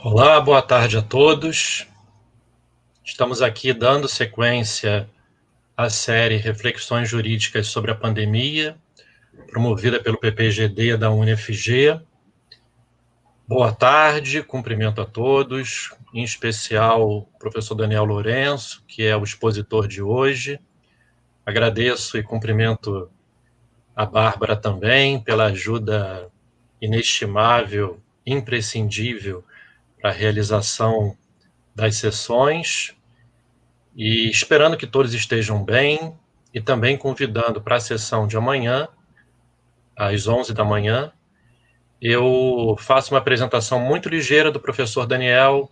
Olá, boa tarde a todos. Estamos aqui dando sequência à série Reflexões Jurídicas sobre a Pandemia, promovida pelo PPGD da UniFG. Boa tarde, cumprimento a todos, em especial o professor Daniel Lourenço, que é o expositor de hoje. Agradeço e cumprimento a Bárbara também pela ajuda inestimável, imprescindível para a realização das sessões. E esperando que todos estejam bem, e também convidando para a sessão de amanhã, às 11 da manhã, eu faço uma apresentação muito ligeira do professor Daniel,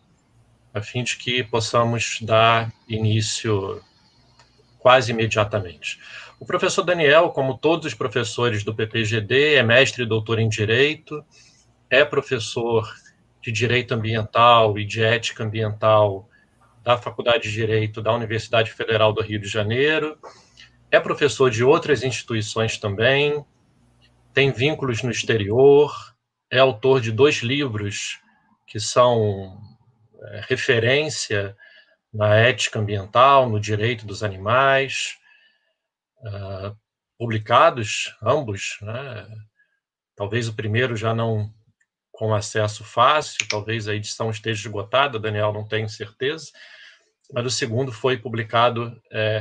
a fim de que possamos dar início quase imediatamente. O professor Daniel, como todos os professores do PPGD, é mestre e doutor em Direito, é professor de Direito Ambiental e de Ética Ambiental da Faculdade de Direito da Universidade Federal do Rio de Janeiro, é professor de outras instituições também, tem vínculos no exterior, é autor de 2 livros que são referência na ética ambiental, no direito dos animais, publicados ambos, né? Talvez o primeiro já não com acesso fácil, talvez a edição esteja esgotada, Daniel, não tenho certeza, mas o segundo foi publicado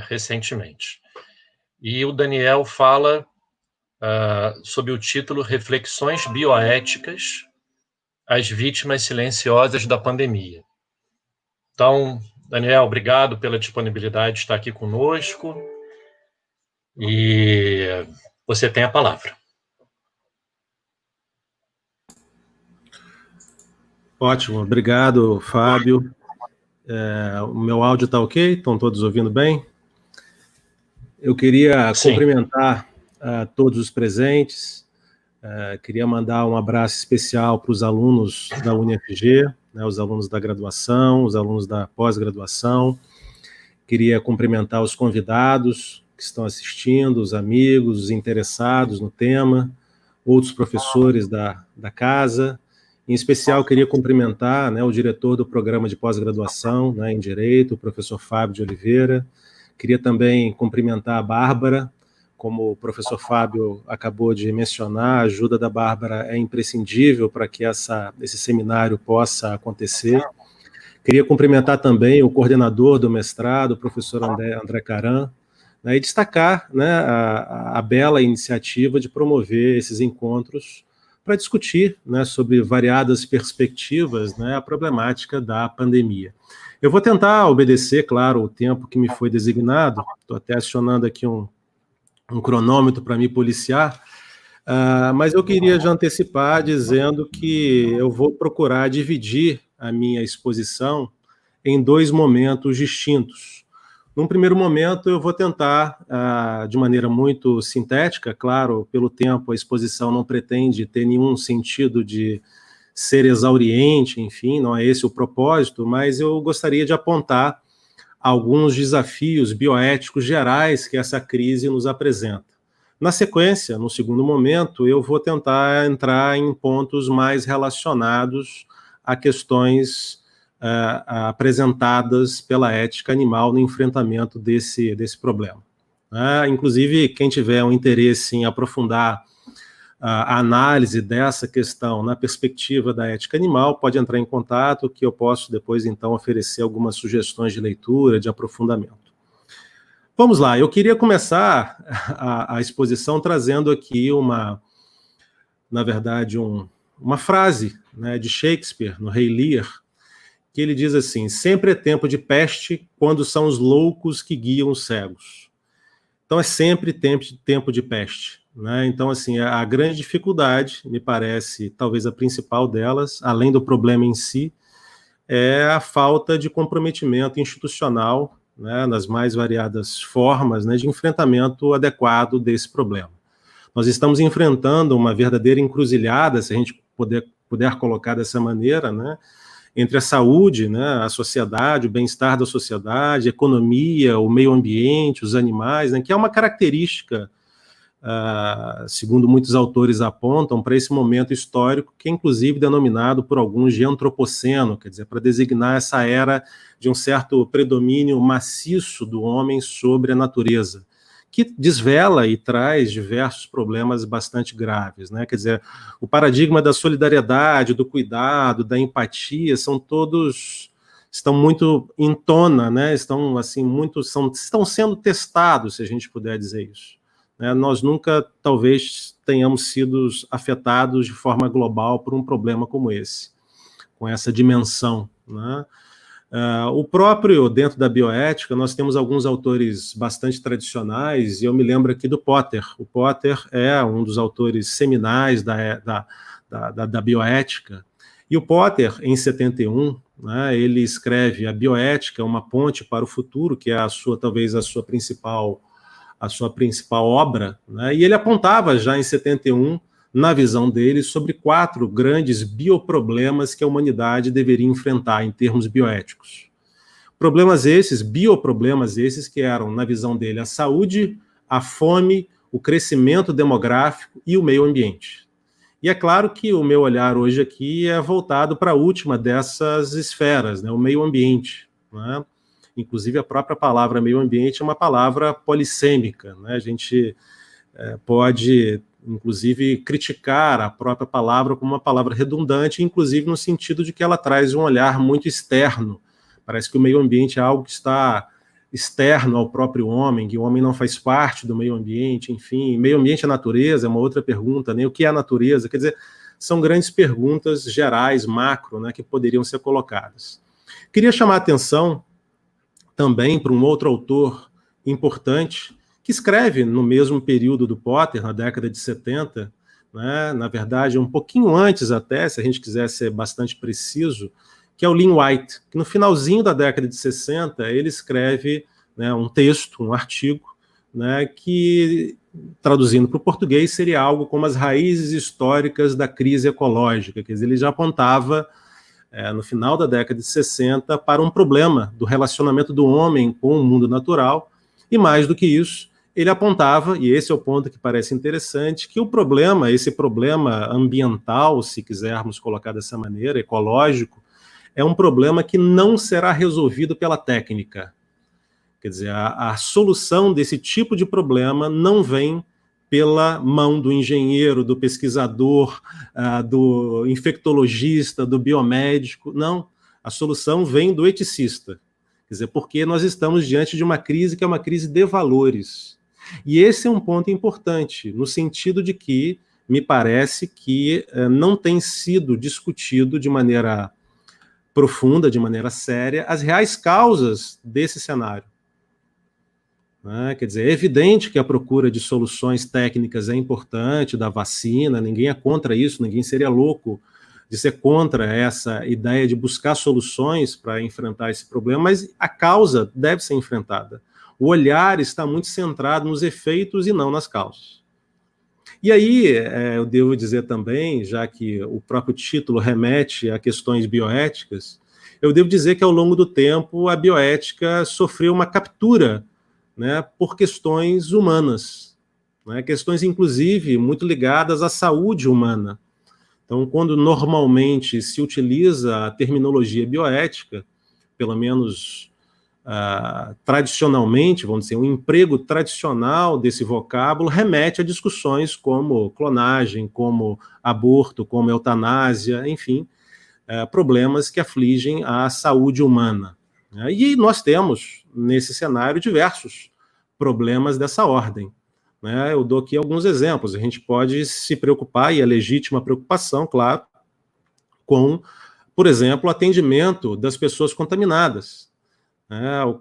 recentemente. E o Daniel fala sob o título Reflexões Bioéticas, as vítimas silenciosas da pandemia. Então, Daniel, obrigado pela disponibilidade de estar aqui conosco, e você tem a palavra. Ótimo, obrigado, Fábio. O meu áudio está ok? Estão todos ouvindo bem? Eu queria cumprimentar todos os presentes, queria mandar um abraço especial para os alunos da UniFG, né, os alunos da graduação, os alunos da pós-graduação, queria cumprimentar os convidados que estão assistindo, os amigos, os interessados no tema, outros professores da casa. Em especial, queria cumprimentar, né, o diretor do programa de pós-graduação, né, em Direito, o professor Fábio de Oliveira. Queria também cumprimentar a Bárbara, como o professor Fábio acabou de mencionar, a ajuda da Bárbara é imprescindível para que esse seminário possa acontecer. Queria cumprimentar também o coordenador do mestrado, o professor André Caran, né, e destacar, né, a bela iniciativa de promover esses encontros para discutir, né, sobre variadas perspectivas, né, a problemática da pandemia. Eu vou tentar obedecer, claro, o tempo que me foi designado, estou até acionando aqui um cronômetro para me policiar, mas eu queria já antecipar dizendo que eu vou procurar dividir a minha exposição em 2 momentos distintos. Num primeiro momento, eu vou tentar, de maneira muito sintética, claro, pelo tempo, a exposição não pretende ter nenhum sentido de ser exauriente, enfim, não é esse o propósito, mas eu gostaria de apontar alguns desafios bioéticos gerais que essa crise nos apresenta. Na sequência, no segundo momento, eu vou tentar entrar em pontos mais relacionados a questões apresentadas pela ética animal no enfrentamento desse problema. Inclusive, quem tiver um interesse em aprofundar a análise dessa questão na perspectiva da ética animal, pode entrar em contato, que eu posso depois, então, oferecer algumas sugestões de leitura, de aprofundamento. Vamos lá, eu queria começar a exposição trazendo aqui na verdade, uma frase, né, de Shakespeare, no Rei Lear, que ele diz assim: sempre é tempo de peste quando são os loucos que guiam os cegos. Então é sempre tempo de peste, né? Então, assim, a grande dificuldade, me parece, talvez a principal delas, além do problema em si, é a falta de comprometimento institucional, né, nas mais variadas formas, né, de enfrentamento adequado desse problema. Nós estamos enfrentando uma verdadeira encruzilhada, se a gente puder colocar dessa maneira, né, entre a saúde, né, a sociedade, o bem-estar da sociedade, a economia, o meio ambiente, os animais, né, que é uma característica segundo muitos autores apontam, para esse momento histórico, que é inclusive denominado por alguns de antropoceno, quer dizer, para designar essa era de um certo predomínio maciço do homem sobre a natureza, que desvela e traz diversos problemas bastante graves, né? Quer dizer, o paradigma da solidariedade, do cuidado, da empatia, estão muito em tona, né? Estão sendo testados, se a gente puder dizer isso. Né? Nós nunca, talvez, tenhamos sido afetados de forma global por um problema como esse, com essa dimensão, né? O próprio, dentro da bioética, nós temos alguns autores bastante tradicionais, e eu me lembro aqui do Potter. O Potter é um dos autores seminais da bioética, e o Potter, em 71, né, ele escreve A Bioética, uma ponte para o futuro, que é talvez a sua principal obra, né, e ele apontava já em 71, na visão dele, sobre 4 grandes bioproblemas que a humanidade deveria enfrentar em termos bioéticos. Bioproblemas esses que eram, na visão dele, a saúde, a fome, o crescimento demográfico e o meio ambiente. E é claro que o meu olhar hoje aqui é voltado para a última dessas esferas, né, o meio ambiente, né? Inclusive a própria palavra meio ambiente é uma palavra polissêmica, né? A gente pode inclusive criticar a própria palavra como uma palavra redundante, inclusive no sentido de que ela traz um olhar muito externo. Parece que o meio ambiente é algo que está externo ao próprio homem, que o homem não faz parte do meio ambiente, enfim. Meio ambiente é natureza, é uma outra pergunta, né? O que é a natureza? Quer dizer, são grandes perguntas gerais, macro, né, que poderiam ser colocadas. Queria chamar a atenção também para um outro autor importante, que escreve no mesmo período do Potter, na década de 70, né, na verdade, um pouquinho antes até, se a gente quiser ser bastante preciso, que é o Lynn White, que no finalzinho da década de 60, ele escreve, né, um texto, um artigo, né, que, traduzindo para o português, seria algo como as raízes históricas da crise ecológica. Quer dizer, ele já apontava, no final da década de 60, para um problema do relacionamento do homem com o mundo natural, e mais do que isso, ele apontava, e esse é o ponto que parece interessante, que esse problema ambiental, se quisermos colocar dessa maneira, ecológico, é um problema que não será resolvido pela técnica. Quer dizer, a solução desse tipo de problema não vem pela mão do engenheiro, do pesquisador, do infectologista, do biomédico, não. A solução vem do eticista. Quer dizer, porque nós estamos diante de uma crise que é uma crise de valores. E esse é um ponto importante, no sentido de que me parece que não tem sido discutido de maneira profunda, de maneira séria, as reais causas desse cenário. Quer dizer, é evidente que a procura de soluções técnicas é importante, da vacina, ninguém é contra isso, ninguém seria louco de ser contra essa ideia de buscar soluções para enfrentar esse problema, mas a causa deve ser enfrentada. O olhar está muito centrado nos efeitos e não nas causas. E aí, eu devo dizer também, já que o próprio título remete a questões bioéticas, eu devo dizer que ao longo do tempo a bioética sofreu uma captura, né, por questões humanas, né, questões inclusive muito ligadas à saúde humana. Então, quando normalmente se utiliza a terminologia bioética, pelo menos tradicionalmente, vamos dizer, um emprego tradicional desse vocábulo remete a discussões como clonagem, como aborto, como eutanásia, enfim, problemas que afligem a saúde humana. E nós temos, nesse cenário, diversos problemas dessa ordem. Eu dou aqui alguns exemplos. A gente pode se preocupar, e é legítima preocupação, claro, com, por exemplo, o atendimento das pessoas contaminadas,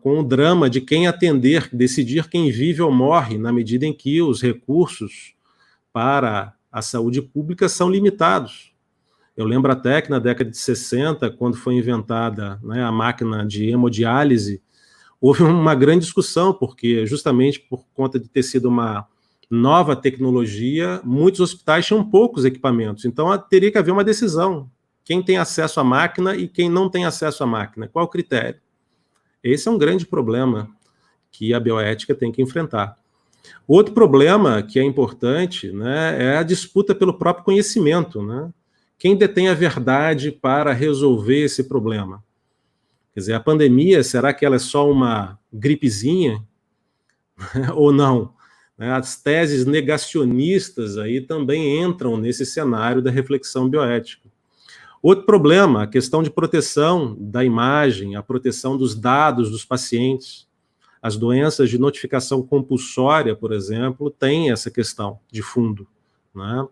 com o drama de quem atender, decidir quem vive ou morre, na medida em que os recursos para a saúde pública são limitados. Eu lembro até que na década de 60, quando foi inventada, a máquina de hemodiálise, houve uma grande discussão, porque justamente por conta de ter sido uma nova tecnologia, muitos hospitais tinham poucos equipamentos, então teria que haver uma decisão. Quem tem acesso à máquina e quem não tem acesso à máquina, qual o critério? Esse é um grande problema que a bioética tem que enfrentar. Outro problema que é importante, né, é a disputa pelo próprio conhecimento, né? Quem detém a verdade para resolver esse problema? Quer dizer, a pandemia, será que ela é só uma gripezinha ou não? As teses negacionistas aí também entram nesse cenário da reflexão bioética. Outro problema, a questão de proteção da imagem, a proteção dos dados dos pacientes. As doenças de notificação compulsória, por exemplo, têm essa questão de fundo, né?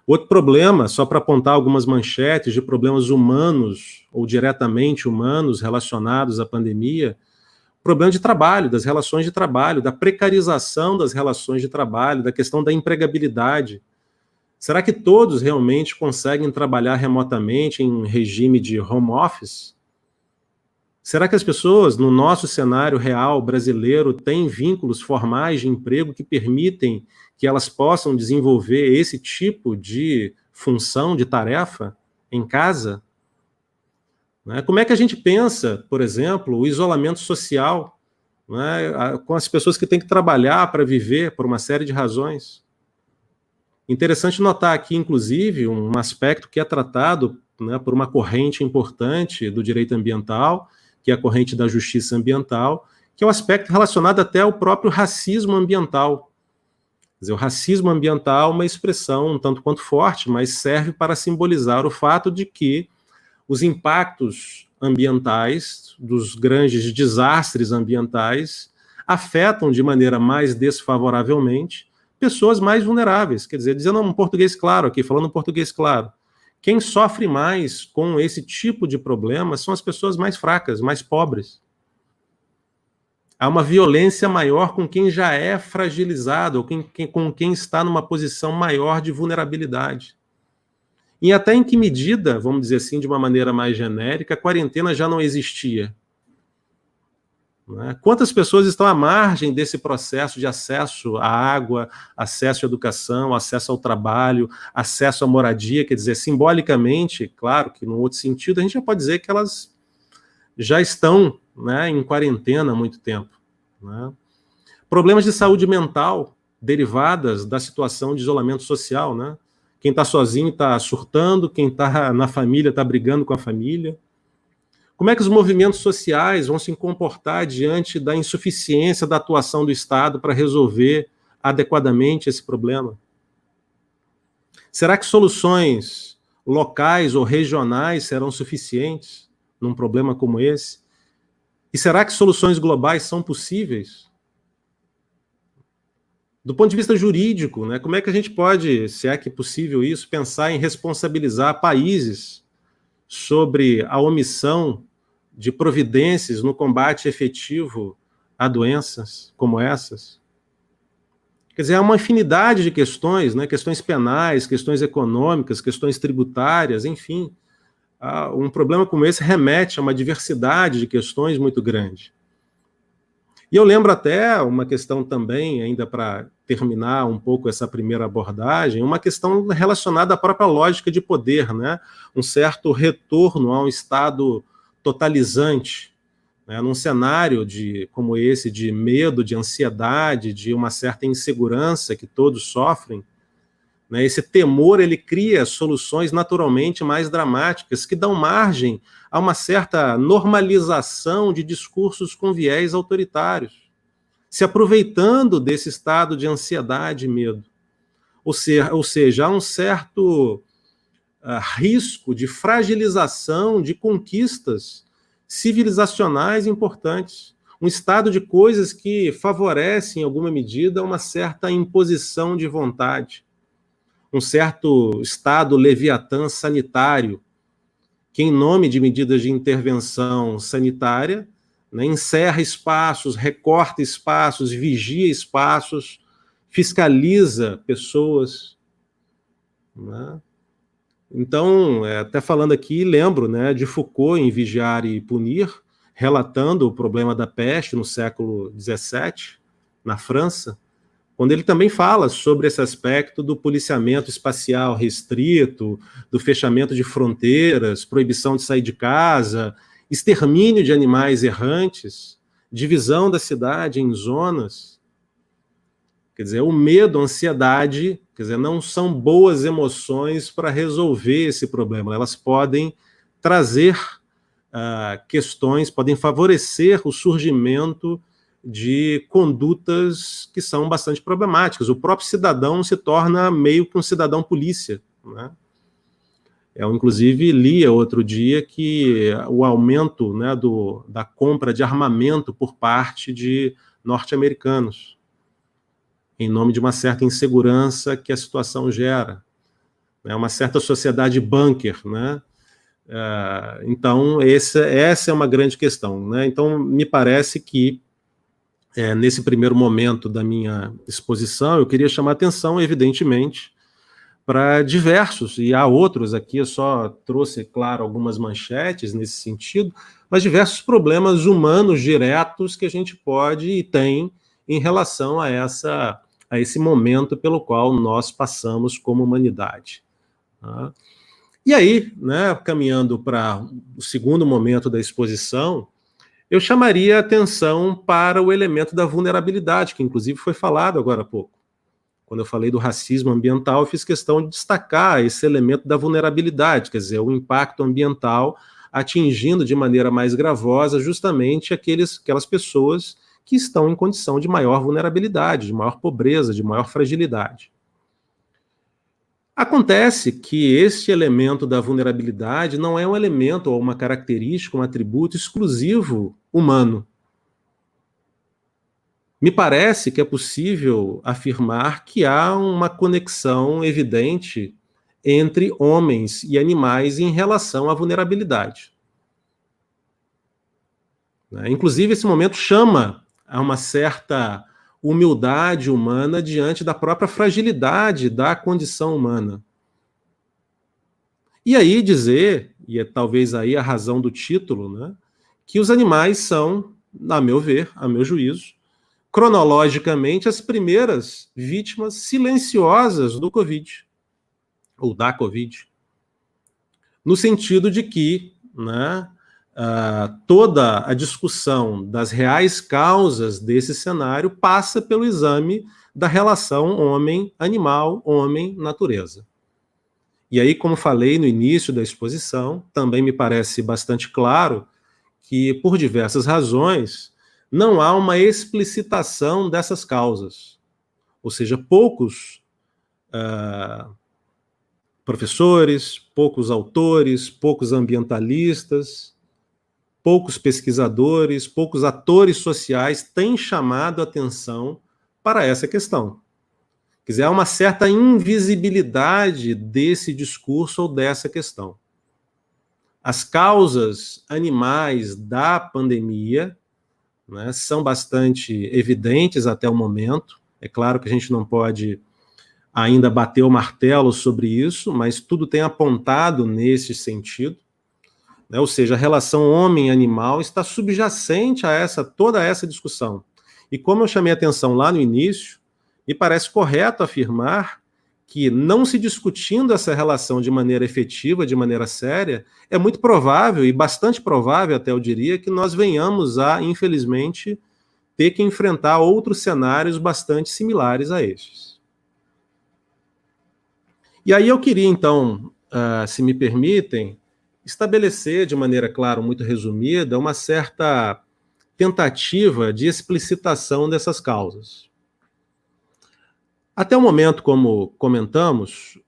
Outro problema, só para apontar algumas manchetes de problemas humanos ou diretamente humanos relacionados à pandemia, problema de trabalho, das relações de trabalho, da precarização das relações de trabalho, da questão da empregabilidade. Será que todos realmente conseguem trabalhar remotamente em regime de home office? Será que as pessoas, no nosso cenário real brasileiro, têm vínculos formais de emprego que permitem que elas possam desenvolver esse tipo de função, de tarefa em casa? Como é que a gente pensa, por exemplo, o isolamento social, né, com as pessoas que têm que trabalhar para viver por uma série de razões? Interessante notar aqui, inclusive, um aspecto que é tratado, né, por uma corrente importante do direito ambiental, que é a corrente da justiça ambiental, que é o aspecto relacionado até ao próprio racismo ambiental. Quer dizer, o racismo ambiental é uma expressão um tanto quanto forte, mas serve para simbolizar o fato de que os impactos ambientais, dos grandes desastres ambientais, afetam de maneira mais desfavoravelmente pessoas mais vulneráveis. Quer dizer, dizendo um português claro aqui, falando um português claro, quem sofre mais com esse tipo de problema são as pessoas mais fracas, mais pobres. Há uma violência maior com quem já é fragilizado, ou com quem está numa posição maior de vulnerabilidade. E até em que medida, vamos dizer assim, de uma maneira mais genérica, a quarentena já não existia? Quantas pessoas estão à margem desse processo de acesso à água, acesso à educação, acesso ao trabalho, acesso à moradia? Quer dizer, simbolicamente, claro que num outro sentido, a gente já pode dizer que elas já estão, né, em quarentena há muito tempo, né? Problemas de saúde mental derivadas da situação de isolamento social, né? Quem está sozinho está surtando, quem está na família está brigando com a família. Como é que os movimentos sociais vão se comportar diante da insuficiência da atuação do Estado para resolver adequadamente esse problema? Será que soluções locais ou regionais serão suficientes num problema como esse? E será que soluções globais são possíveis? Do ponto de vista jurídico, né, como é que a gente pode, se é que é possível isso, pensar em responsabilizar países sobre a omissão de providências no combate efetivo a doenças como essas? Quer dizer, há uma infinidade de questões, né, questões penais, questões econômicas, questões tributárias, enfim. Um problema como esse remete a uma diversidade de questões muito grande. E eu lembro até uma questão também, ainda para terminar um pouco essa primeira abordagem, uma questão relacionada à própria lógica de poder, né? Um certo retorno a um estado totalizante, né? Num cenário como esse, de medo, de ansiedade, de uma certa insegurança que todos sofrem, né? Esse temor, ele cria soluções naturalmente mais dramáticas, que dão margem a uma certa normalização de discursos com viés autoritários, se aproveitando desse estado de ansiedade e medo. Ou seja, há um certo risco de fragilização de conquistas civilizacionais importantes, um estado de coisas que favorece, em alguma medida, uma certa imposição de vontade, um certo estado leviatã sanitário, que, em nome de medidas de intervenção sanitária, né, encerra espaços, recorta espaços, vigia espaços, fiscaliza pessoas, né? Então, até falando aqui, lembro, né, de Foucault em Vigiar e Punir, relatando o problema da peste no século XVII, na França, quando ele também fala sobre esse aspecto do policiamento espacial restrito, do fechamento de fronteiras, proibição de sair de casa, extermínio de animais errantes, divisão da cidade em zonas. Quer dizer, o medo, a ansiedade, quer dizer, não são boas emoções para resolver esse problema. Elas podem trazer questões, podem favorecer o surgimento de condutas que são bastante problemáticas. O próprio cidadão se torna meio que um cidadão polícia, né? Eu, inclusive, li outro dia que o aumento, né, da compra de armamento por parte de norte-americanos, em nome de uma certa insegurança que a situação gera, né, uma certa sociedade bunker, né? Então, essa é uma grande questão, né? Então, me parece que, nesse primeiro momento da minha exposição, eu queria chamar a atenção, evidentemente, para diversos, e há outros aqui, eu só trouxe, claro, algumas manchetes nesse sentido, mas diversos problemas humanos diretos que a gente pode e tem em relação a esse momento pelo qual nós passamos como humanidade. Tá? E aí, né, caminhando para o segundo momento da exposição, eu chamaria a atenção para o elemento da vulnerabilidade, que inclusive foi falado agora há pouco. Quando eu falei do racismo ambiental, eu fiz questão de destacar esse elemento da vulnerabilidade, quer dizer, o impacto ambiental atingindo de maneira mais gravosa justamente aquelas pessoas que estão em condição de maior vulnerabilidade, de maior pobreza, de maior fragilidade. Acontece que este elemento da vulnerabilidade não é um elemento ou uma característica, um atributo exclusivo humano. Me parece que é possível afirmar que há uma conexão evidente entre homens e animais em relação à vulnerabilidade. Inclusive, esse momento chama a uma certa humildade humana diante da própria fragilidade da condição humana. E aí dizer, e é talvez aí a razão do título, né, que os animais são, a meu ver, a meu juízo, cronologicamente, as primeiras vítimas silenciosas do Covid, ou da Covid, no sentido de que, né, toda a discussão das reais causas desse cenário passa pelo exame da relação homem-animal, homem-natureza. E aí, como falei no início da exposição, também me parece bastante claro que, por diversas razões, não há uma explicitação dessas causas. Ou seja, poucos professores, poucos autores, poucos ambientalistas, poucos pesquisadores, poucos atores sociais têm chamado a atenção para essa questão. Quer dizer, há uma certa invisibilidade desse discurso ou dessa questão. As causas animais da pandemia, né, são bastante evidentes até o momento. É claro que a gente não pode ainda bater o martelo sobre isso, mas tudo tem apontado nesse sentido. Né, ou seja, a relação homem-animal está subjacente a toda essa discussão. E como eu chamei a atenção lá no início, me parece correto afirmar que, não se discutindo essa relação de maneira efetiva, de maneira séria, é muito provável, e bastante provável até eu diria, que nós venhamos a, infelizmente, ter que enfrentar outros cenários bastante similares a estes. E aí eu queria, então, se me permitem, estabelecer de maneira, claro, muito resumida, uma certa tentativa de explicitação dessas causas. Até o momento, como comentamos,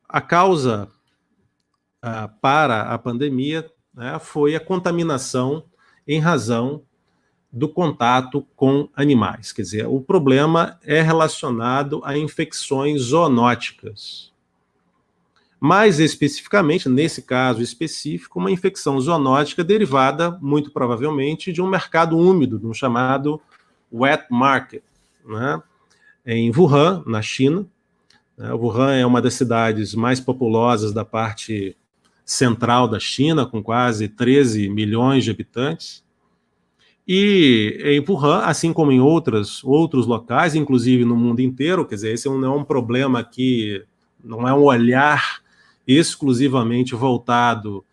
a causa para a pandemia, né, foi a contaminação em razão do contato com animais. Quer dizer, o problema é relacionado a infecções zoonóticas. Mais especificamente, nesse caso específico, uma infecção zoonótica derivada, muito provavelmente, de um mercado úmido, de um chamado wet market, né, em Wuhan, na China. Wuhan é uma das cidades mais populosas da parte central da China, com quase 13 milhões de habitantes. E em Wuhan, assim como em outros locais, inclusive no mundo inteiro, quer dizer, esse não é um problema que não é um olhar exclusivamente voltado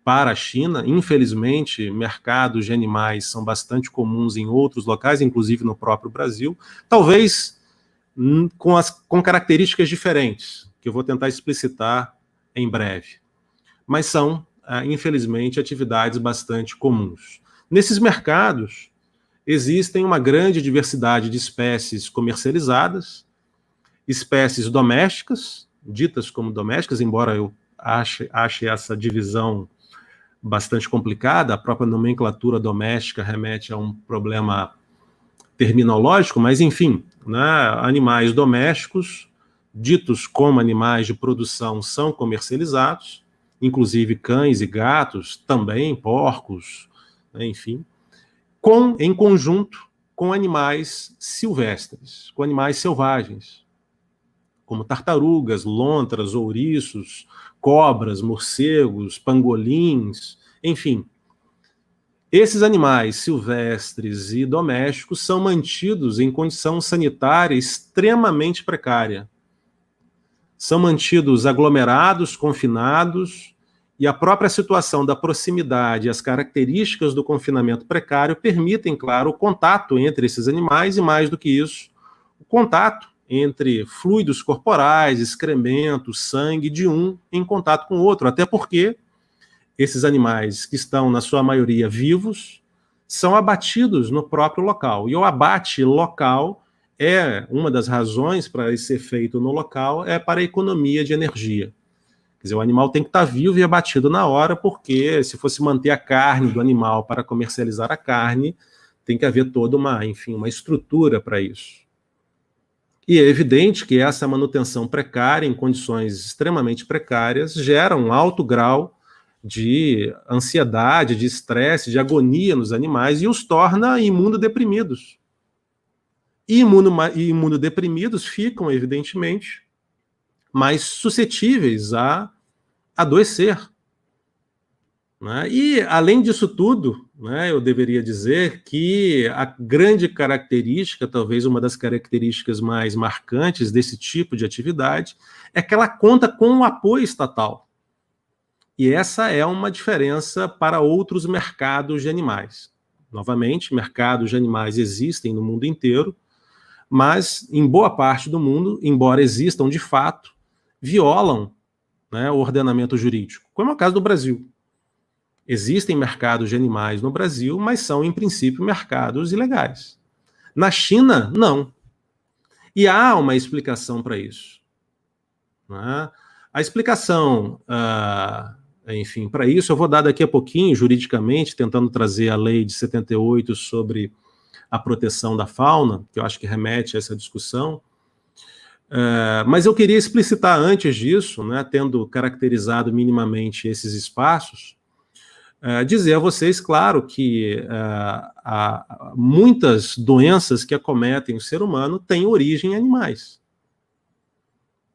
para a China. Infelizmente, mercados de animais são bastante comuns em outros locais, inclusive no próprio Brasil, talvez com características diferentes, que eu vou tentar explicitar em breve. Mas são, infelizmente, atividades bastante comuns. Nesses mercados, existem uma grande diversidade de espécies comercializadas, espécies domésticas, ditas como domésticas, embora eu ache essa divisão bastante complicada, a própria nomenclatura doméstica remete a um problema terminológico, mas enfim, né, animais domésticos, ditos como animais de produção, são comercializados, inclusive cães e gatos, também porcos, né, enfim, em conjunto com animais silvestres, com animais selvagens, como tartarugas, lontras, ouriços, cobras, morcegos, pangolins, enfim. Esses animais silvestres e domésticos são mantidos em condição sanitária extremamente precária. São mantidos aglomerados, confinados, e a própria situação da proximidade e as características do confinamento precário permitem, claro, o contato entre esses animais e, mais do que isso, o contato entre fluidos corporais, excrementos, sangue de um em contato com o outro, até porque esses animais, que estão, na sua maioria, vivos, são abatidos no próprio local. E o abate local é uma das razões para isso ser feito no local, é para a economia de energia. Quer dizer, o animal tem que estar vivo e abatido na hora, porque se fosse manter a carne do animal para comercializar a carne, tem que haver toda uma estrutura para isso. E é evidente que essa manutenção precária, em condições extremamente precárias, gera um alto grau de ansiedade, de estresse, de agonia nos animais e os torna imunodeprimidos. E imunodeprimidos ficam, evidentemente, mais suscetíveis a adoecer. Né? E, além disso tudo, né, eu deveria dizer que a grande característica, talvez uma das características mais marcantes desse tipo de atividade, é que ela conta com o apoio estatal. E essa é uma diferença para outros mercados de animais. Novamente, mercados de animais existem no mundo inteiro, mas em boa parte do mundo, embora existam de fato, violam, né, o ordenamento jurídico, como é o caso do Brasil. Existem mercados de animais no Brasil, mas são, em princípio, mercados ilegais. Na China, não. E há uma explicação para isso. Né? A explicação, para isso, eu vou dar daqui a pouquinho, juridicamente, tentando trazer a lei de 78 sobre a proteção da fauna, que eu acho que remete a essa discussão. Mas eu queria explicitar antes disso, né, tendo caracterizado minimamente esses espaços, dizer a vocês, claro, que há muitas doenças que acometem o ser humano têm origem em animais.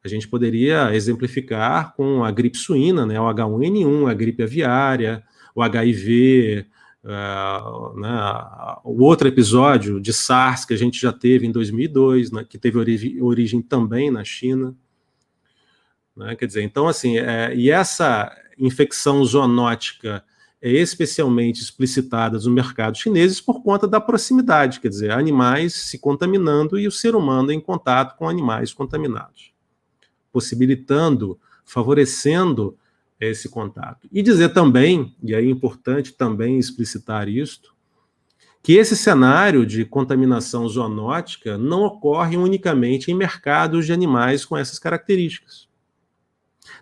A gente poderia exemplificar com a gripe suína, né, o H1N1, a gripe aviária, o HIV, o outro episódio de SARS que a gente já teve em 2002, né, que teve origem também na China. Né, quer dizer, então, assim, e essa infecção zoonótica é especialmente explicitada nos mercados chineses por conta da proximidade, quer dizer, animais se contaminando e o ser humano em contato com animais contaminados, possibilitando, favorecendo esse contato. E dizer também, e aí é importante também explicitar isto, que esse cenário de contaminação zoonótica não ocorre unicamente em mercados de animais com essas características.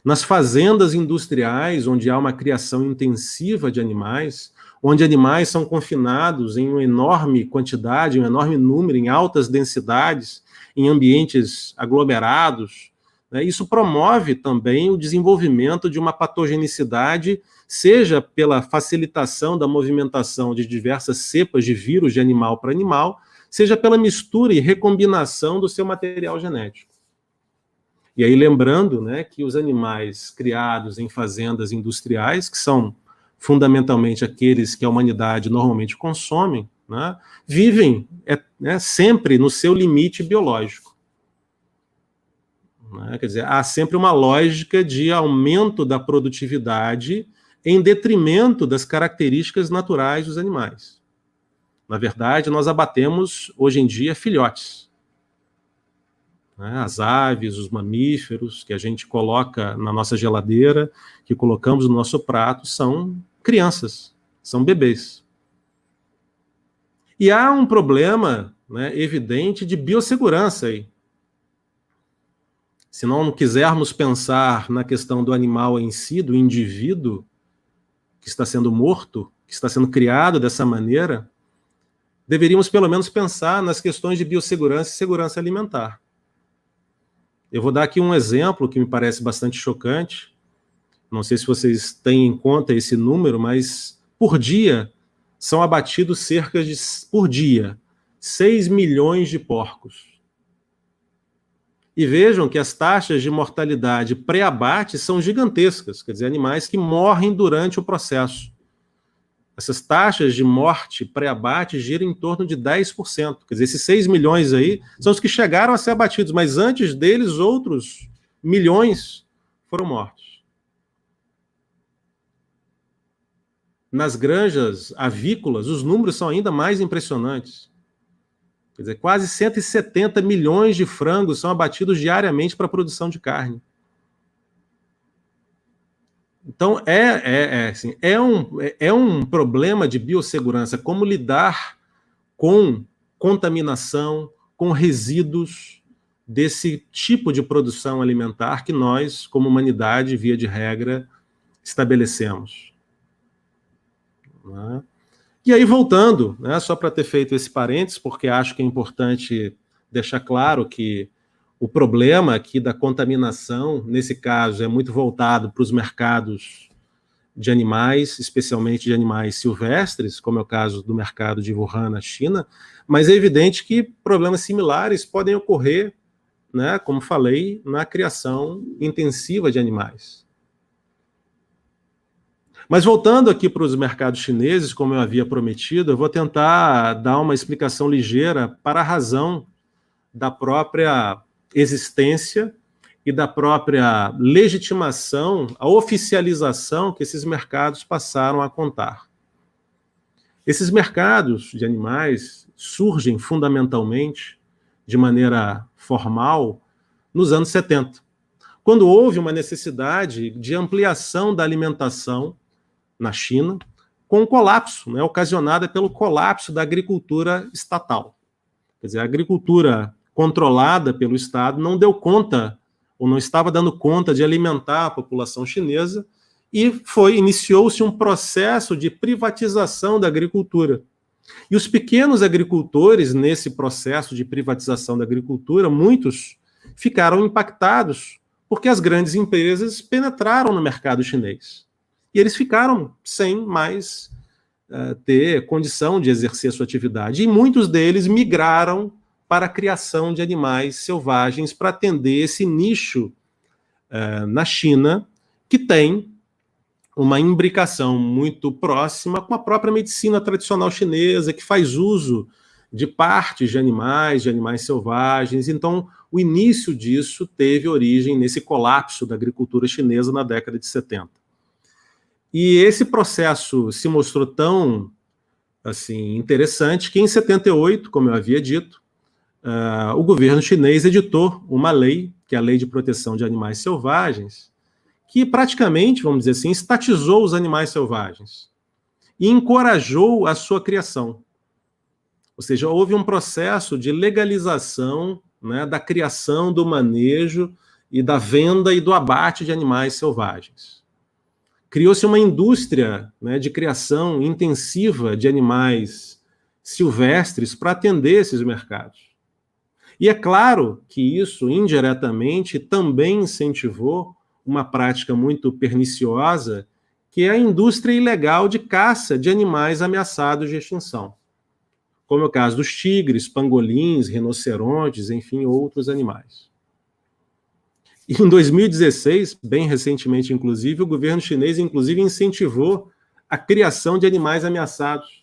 Nas fazendas industriais, onde há uma criação intensiva de animais, onde animais são confinados em uma enorme quantidade, um enorme número, em altas densidades, em ambientes aglomerados, né, isso promove também o desenvolvimento de uma patogenicidade, seja pela facilitação da movimentação de diversas cepas de vírus de animal para animal, seja pela mistura e recombinação do seu material genético. E aí lembrando, né, que os animais criados em fazendas industriais, que são fundamentalmente aqueles que a humanidade normalmente consome, né, vivem sempre no seu limite biológico. Né? Quer dizer, há sempre uma lógica de aumento da produtividade em detrimento das características naturais dos animais. Na verdade, nós abatemos, hoje em dia, filhotes. As aves, os mamíferos que a gente coloca na nossa geladeira, que colocamos no nosso prato, são crianças, são bebês. E há um problema, né, evidente de biossegurança aí. Se não quisermos pensar na questão do animal em si, do indivíduo que está sendo morto, que está sendo criado dessa maneira, deveríamos pelo menos pensar nas questões de biossegurança e segurança alimentar. Eu vou dar aqui um exemplo que me parece bastante chocante. Não sei se vocês têm em conta esse número, mas por dia são abatidos cerca de, por dia, 6 milhões de porcos. E vejam que as taxas de mortalidade pré-abate são gigantescas, quer dizer, animais que morrem durante o processo. Essas taxas de morte pré-abate giram em torno de 10%. Quer dizer, esses 6 milhões aí são os que chegaram a ser abatidos, mas antes deles, outros milhões foram mortos. Nas granjas avícolas, os números são ainda mais impressionantes. Quer dizer, quase 170 milhões de frangos são abatidos diariamente para a produção de carne. Então, é um problema de biossegurança, como lidar com contaminação, com resíduos desse tipo de produção alimentar que nós, como humanidade, via de regra, estabelecemos. Né? E aí, voltando, né, só para ter feito esse parênteses, porque acho que é importante deixar claro que o problema aqui da contaminação, nesse caso, é muito voltado para os mercados de animais, especialmente de animais silvestres, como é o caso do mercado de Wuhan, na China, mas é evidente que problemas similares podem ocorrer, né, como falei, na criação intensiva de animais. Mas voltando aqui para os mercados chineses, como eu havia prometido, eu vou tentar dar uma explicação ligeira para a razão da própria existência e da própria legitimação, a oficialização que esses mercados passaram a contar. Esses mercados de animais surgem fundamentalmente, de maneira formal, nos anos 70, quando houve uma necessidade de ampliação da alimentação na China, com o colapso, né, ocasionada pelo colapso da agricultura estatal. Quer dizer, a agricultura controlada pelo Estado não deu conta, ou não estava dando conta de alimentar a população chinesa, e iniciou-se um processo de privatização da agricultura. E os pequenos agricultores, nesse processo de privatização da agricultura, muitos ficaram impactados, porque as grandes empresas penetraram no mercado chinês. E eles ficaram sem mais ter condição de exercer sua atividade. E muitos deles migraram para a criação de animais selvagens para atender esse nicho na China, que tem uma imbricação muito próxima com a própria medicina tradicional chinesa, que faz uso de partes de animais selvagens. Então, o início disso teve origem nesse colapso da agricultura chinesa na década de 70. E esse processo se mostrou tão interessante que, em 78, como eu havia dito, o governo chinês editou uma lei, que é a Lei de Proteção de Animais Selvagens, que praticamente, vamos dizer assim, estatizou os animais selvagens e encorajou a sua criação. Ou seja, houve um processo de legalização, né, da criação, do manejo e da venda e do abate de animais selvagens. Criou-se uma indústria, né, de criação intensiva de animais silvestres para atender esses mercados. E é claro que isso, indiretamente, também incentivou uma prática muito perniciosa, que é a indústria ilegal de caça de animais ameaçados de extinção, como é o caso dos tigres, pangolins, rinocerontes, enfim, outros animais. E em 2016, bem recentemente, inclusive, o governo chinês, incentivou a criação de animais ameaçados,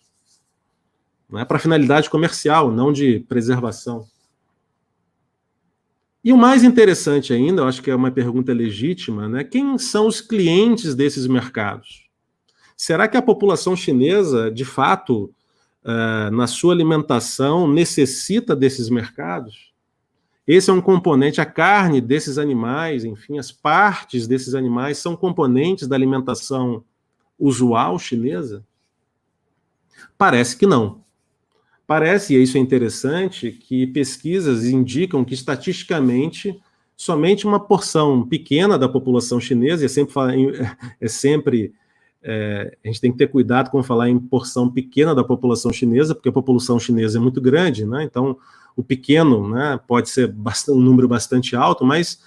para finalidade comercial, não de preservação. E o mais interessante ainda, eu acho que é uma pergunta legítima, né? Quem são os clientes desses mercados? será que a população chinesa, de fato, na sua alimentação, necessita desses mercados? Esse é um componente, a carne desses animais, enfim, as partes desses animais são componentes da alimentação usual chinesa? Parece que não. Parece, e isso é interessante, que pesquisas indicam que, estatisticamente, somente uma porção pequena da população chinesa, a gente tem que ter cuidado com falar em porção pequena da população chinesa, porque a população chinesa é muito grande, né? Então, o pequeno, né, pode ser um número bastante alto, mas,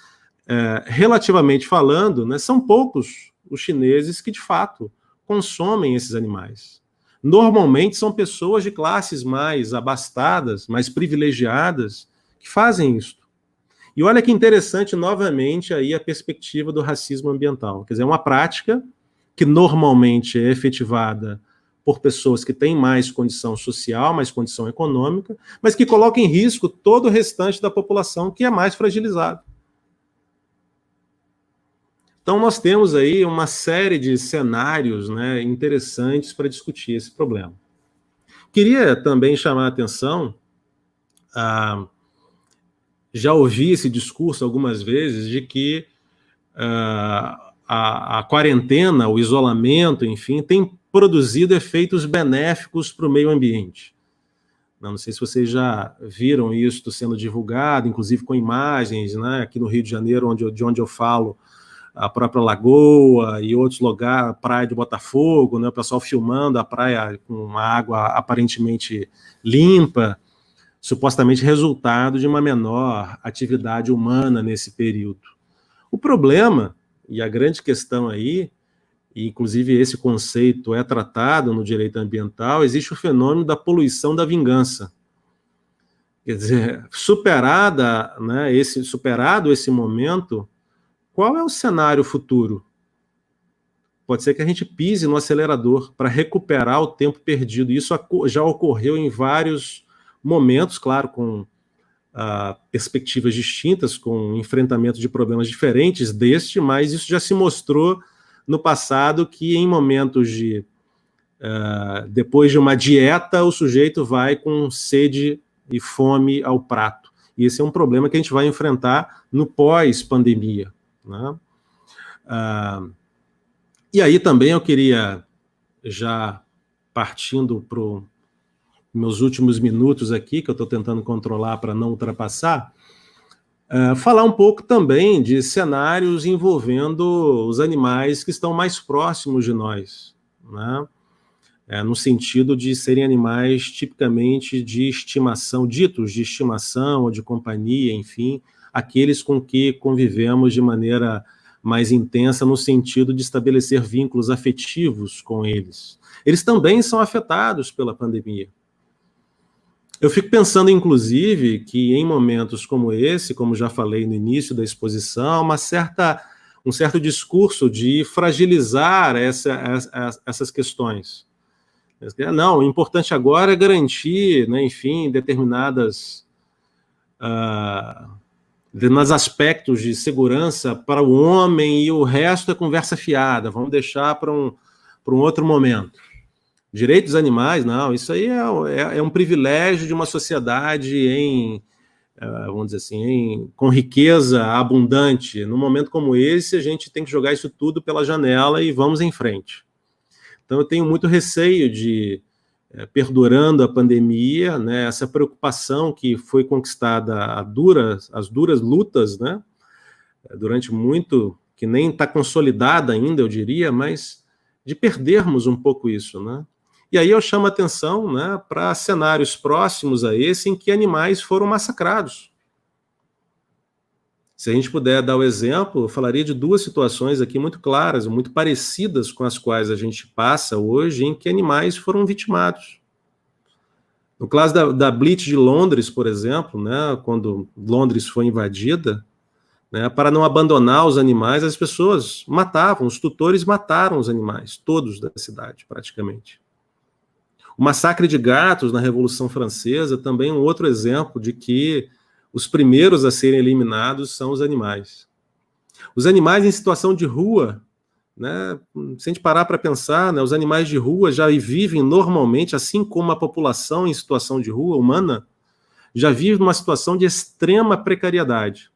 relativamente falando, né, são poucos os chineses que, de fato, consomem esses animais. Normalmente são pessoas de classes mais abastadas, mais privilegiadas, que fazem isso. E olha que interessante, novamente, aí a perspectiva do racismo ambiental. Quer dizer, é uma prática que normalmente é efetivada por pessoas que têm mais condição social, mais condição econômica, mas que coloca em risco todo o restante da população que é mais fragilizado. Então, nós temos aí uma série de cenários, né, interessantes para discutir esse problema. Queria também chamar a atenção, já ouvi esse discurso algumas vezes, de que a quarentena, o isolamento, enfim, tem produzido efeitos benéficos para o meio ambiente. Não sei se vocês já viram isso sendo divulgado, inclusive com imagens, né, aqui no Rio de Janeiro, de onde eu falo, a própria Lagoa e outros lugares, a praia de Botafogo, né, o pessoal filmando a praia com uma água aparentemente limpa, supostamente resultado de uma menor atividade humana nesse período. O problema, e a grande questão aí, e inclusive esse conceito é tratado no direito ambiental, existe o fenômeno da poluição da vingança. Quer dizer, superado esse momento, qual é o cenário futuro? Pode ser que a gente pise no acelerador para recuperar o tempo perdido. Isso já ocorreu em vários momentos, claro, com perspectivas distintas, com enfrentamento de problemas diferentes deste, mas isso já se mostrou no passado que em momentos depois de uma dieta, o sujeito vai com sede e fome ao prato. E esse é um problema que a gente vai enfrentar no pós-pandemia, né? E aí também eu queria, já partindo para os meus últimos minutos aqui, que eu estou tentando controlar para não ultrapassar, falar um pouco também de cenários envolvendo os animais que estão mais próximos de nós, né? No sentido de serem animais tipicamente de estimação, ditos de estimação ou de companhia, enfim, aqueles com que convivemos de maneira mais intensa no sentido de estabelecer vínculos afetivos com eles. Eles também são afetados pela pandemia. Eu fico pensando, inclusive, que em momentos como esse, como já falei no início da exposição, um certo discurso de fragilizar essas questões. Não, o importante agora é garantir, né, enfim, determinados aspectos de segurança para o homem e o resto é conversa fiada, vamos deixar para um outro momento. Direitos dos animais, não, isso aí é um privilégio de uma sociedade vamos dizer assim, com riqueza abundante. Num momento como esse, a gente tem que jogar isso tudo pela janela e vamos em frente. Então, eu tenho muito receio de, perdurando a pandemia, né, essa preocupação que foi conquistada as duras lutas, né, durante muito, que nem está consolidada ainda, eu diria, mas de perdermos um pouco isso, né? E aí eu chamo a atenção, né, para cenários próximos a esse em que animais foram massacrados. Se a gente puder dar o exemplo, eu falaria de duas situações aqui muito claras, muito parecidas com as quais a gente passa hoje, em que animais foram vitimados. No caso da Blitz de Londres, por exemplo, né, quando Londres foi invadida, né, para não abandonar os animais, as pessoas matavam, os tutores mataram os animais, todos da cidade, praticamente. O massacre de gatos na Revolução Francesa também é um outro exemplo de que os primeiros a serem eliminados são os animais. Os animais em situação de rua né? Se a gente parar para pensar, né, os animais de rua já vivem normalmente, assim como a população em situação de rua humana, já vive numa situação de extrema precariedade.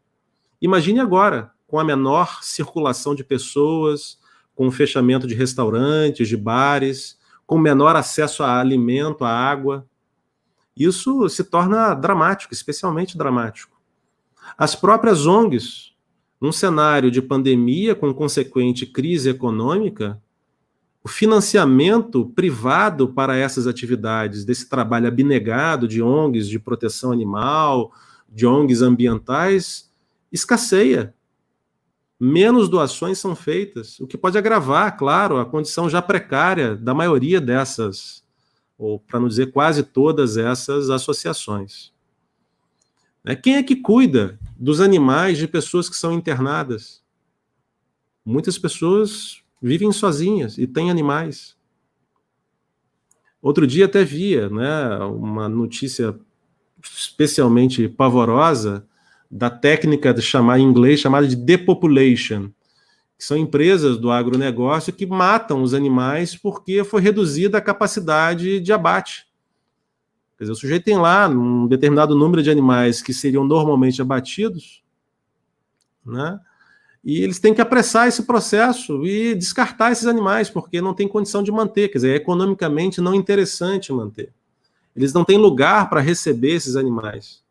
Imagine agora, com a menor circulação de pessoas, com o fechamento de restaurantes, de bares, com menor acesso a alimento, a água. Isso se torna dramático, especialmente dramático. As próprias ONGs, num cenário de pandemia com consequente crise econômica, o financiamento privado para essas atividades, desse trabalho abnegado de ONGs de proteção animal, de ONGs ambientais, escasseia. Menos doações são feitas, o que pode agravar, claro, a condição já precária da maioria dessas, ou para não dizer quase todas essas associações. Quem é que cuida dos animais de pessoas que são internadas? Muitas pessoas vivem sozinhas e têm animais. Outro dia até via, né, uma notícia especialmente pavorosa da técnica de chamar em inglês chamada de depopulation, que são empresas do agronegócio que matam os animais porque foi reduzida a capacidade de abate. Quer dizer, o sujeito tem lá um determinado número de animais que seriam normalmente abatidos, né? E eles têm que apressar esse processo e descartar esses animais, porque não tem condição de manter, quer dizer, é economicamente não interessante manter. Eles não têm lugar para receber esses animais.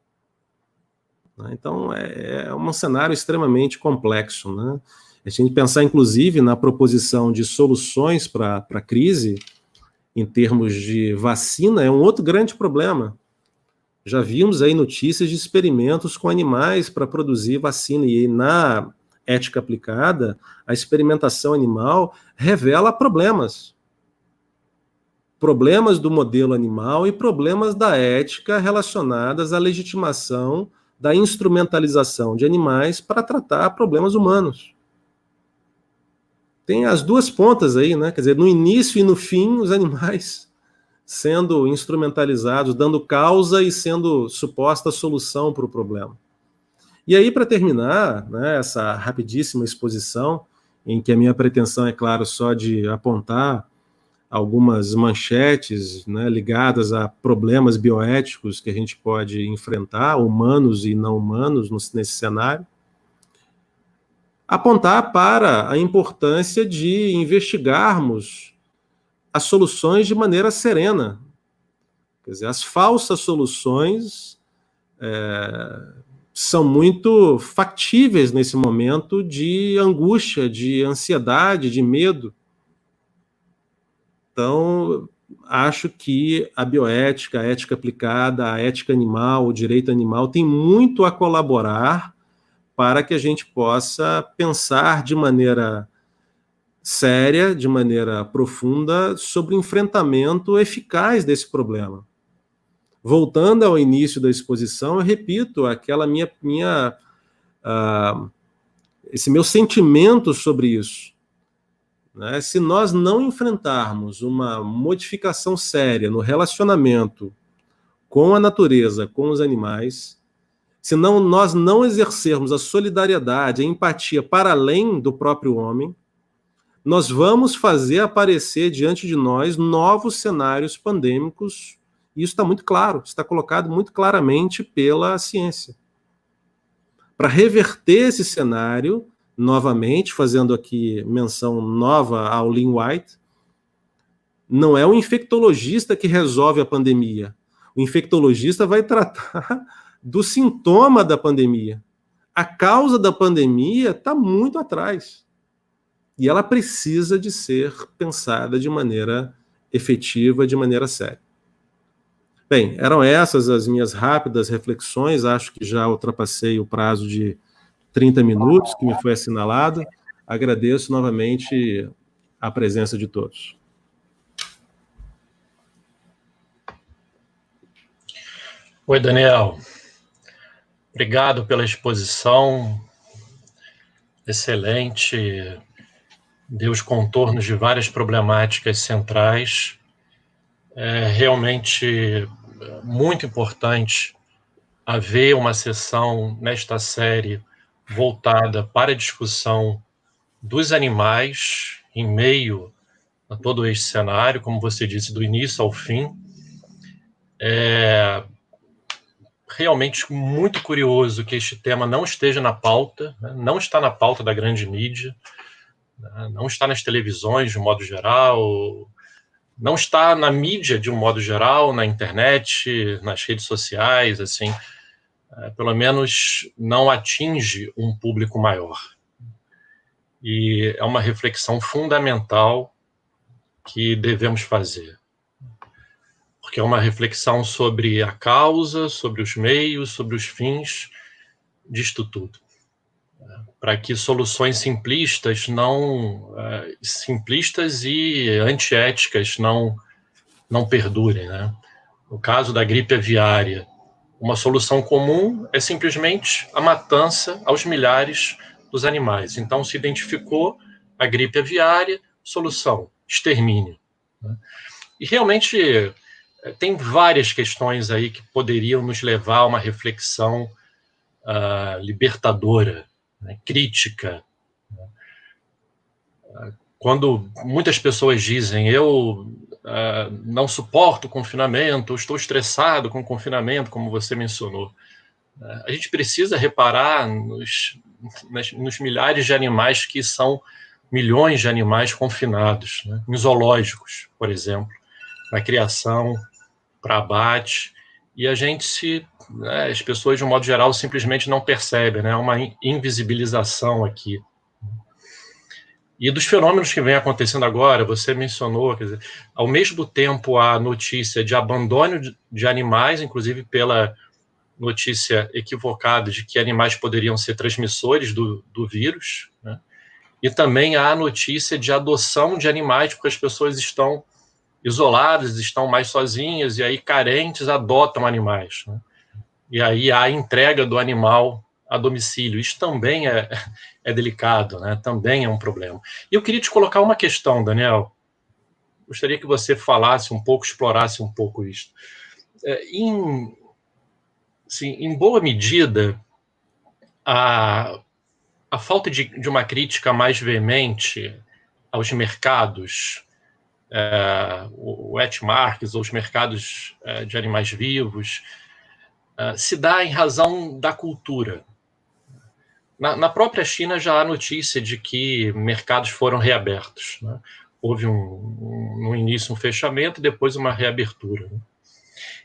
Então, é um cenário extremamente complexo, né? A gente pensar, inclusive, na proposição de soluções para a crise, em termos de vacina, é um outro grande problema. Já vimos aí notícias de experimentos com animais para produzir vacina, e na ética aplicada, a experimentação animal revela problemas. Problemas do modelo animal e problemas da ética relacionadas à legitimação da instrumentalização de animais para tratar problemas humanos. Tem as duas pontas aí, né? Quer dizer, no início e no fim, os animais sendo instrumentalizados, dando causa e sendo suposta solução para o problema. E aí, para terminar, né, essa rapidíssima exposição, em que a minha pretensão é, claro, só de apontar algumas manchetes, né, ligadas a problemas bioéticos que a gente pode enfrentar, humanos e não humanos, nesse cenário, apontar para a importância de investigarmos as soluções de maneira serena. Quer dizer, as falsas soluções são muito factíveis nesse momento de angústia, de ansiedade, de medo. Então, acho que a bioética, a ética aplicada, a ética animal, o direito animal tem muito a colaborar para que a gente possa pensar de maneira séria, de maneira profunda, sobre o enfrentamento eficaz desse problema. Voltando ao início da exposição, eu repito aquela esse meu sentimento sobre isso. Né? Se nós não enfrentarmos uma modificação séria no relacionamento com a natureza, com os animais, se nós não exercermos a solidariedade, a empatia para além do próprio homem, nós vamos fazer aparecer diante de nós novos cenários pandêmicos, e isso está muito claro, está colocado muito claramente pela ciência. Para reverter esse cenário, novamente, fazendo aqui menção nova ao Lynn White, não é o infectologista que resolve a pandemia. O infectologista vai tratar do sintoma da pandemia. A causa da pandemia está muito atrás. E ela precisa de ser pensada de maneira efetiva, de maneira séria. Bem, eram essas as minhas rápidas reflexões. Acho que já ultrapassei o prazo de 30 minutos que me foi assinalado. Agradeço novamente a presença de todos. Oi, Daniel. Obrigado pela exposição. Excelente. Deu os contornos de várias problemáticas centrais. É realmente muito importante haver uma sessão nesta série voltada para a discussão dos animais em meio a todo este cenário, como você disse, do início ao fim. É realmente muito curioso que este tema não esteja na pauta, né? Não está na pauta da grande mídia, né? Não está nas televisões de um modo geral, não está na mídia de um modo geral, na internet, nas redes sociais, assim, pelo menos não atinge um público maior. E é uma reflexão fundamental que devemos fazer. Porque é uma reflexão sobre a causa, sobre os meios, sobre os fins disto tudo. Para que soluções simplistas simplistas e antiéticas não perdurem, né? No caso da gripe aviária, uma solução comum é simplesmente a matança aos milhares dos animais. Então se identificou a gripe aviária, solução, extermínio, né? E realmente tem várias questões aí que poderiam nos levar a uma reflexão libertadora, né, crítica. Quando muitas pessoas dizem eu não suporto o confinamento, eu estou estressado com o confinamento, como você mencionou, a gente precisa reparar nos milhares de animais que são milhões de animais confinados, né, em zoológicos, por exemplo, para criação, para abate, e a gente, né, as pessoas de um modo geral simplesmente não percebem, né, uma invisibilização aqui. E dos fenômenos que vem acontecendo agora, você mencionou, quer dizer, ao mesmo tempo a notícia de abandono de animais, inclusive pela notícia equivocada de que animais poderiam ser transmissores do vírus, né, e também há a notícia de adoção de animais, porque as pessoas estão isoladas, estão mais sozinhas, e aí carentes adotam animais, né? E aí há a entrega do animal a domicílio. Isso também é delicado, né? Também é um problema. E eu queria te colocar uma questão, Daniel. Gostaria que você falasse um pouco, explorasse um pouco isso. Em boa medida, a falta de uma crítica mais veemente aos mercados, o wet markets, ou os mercados de animais vivos, se dá em razão da cultura. Na própria China já há notícia de que mercados foram reabertos, né? Houve no início um fechamento e depois uma reabertura, né?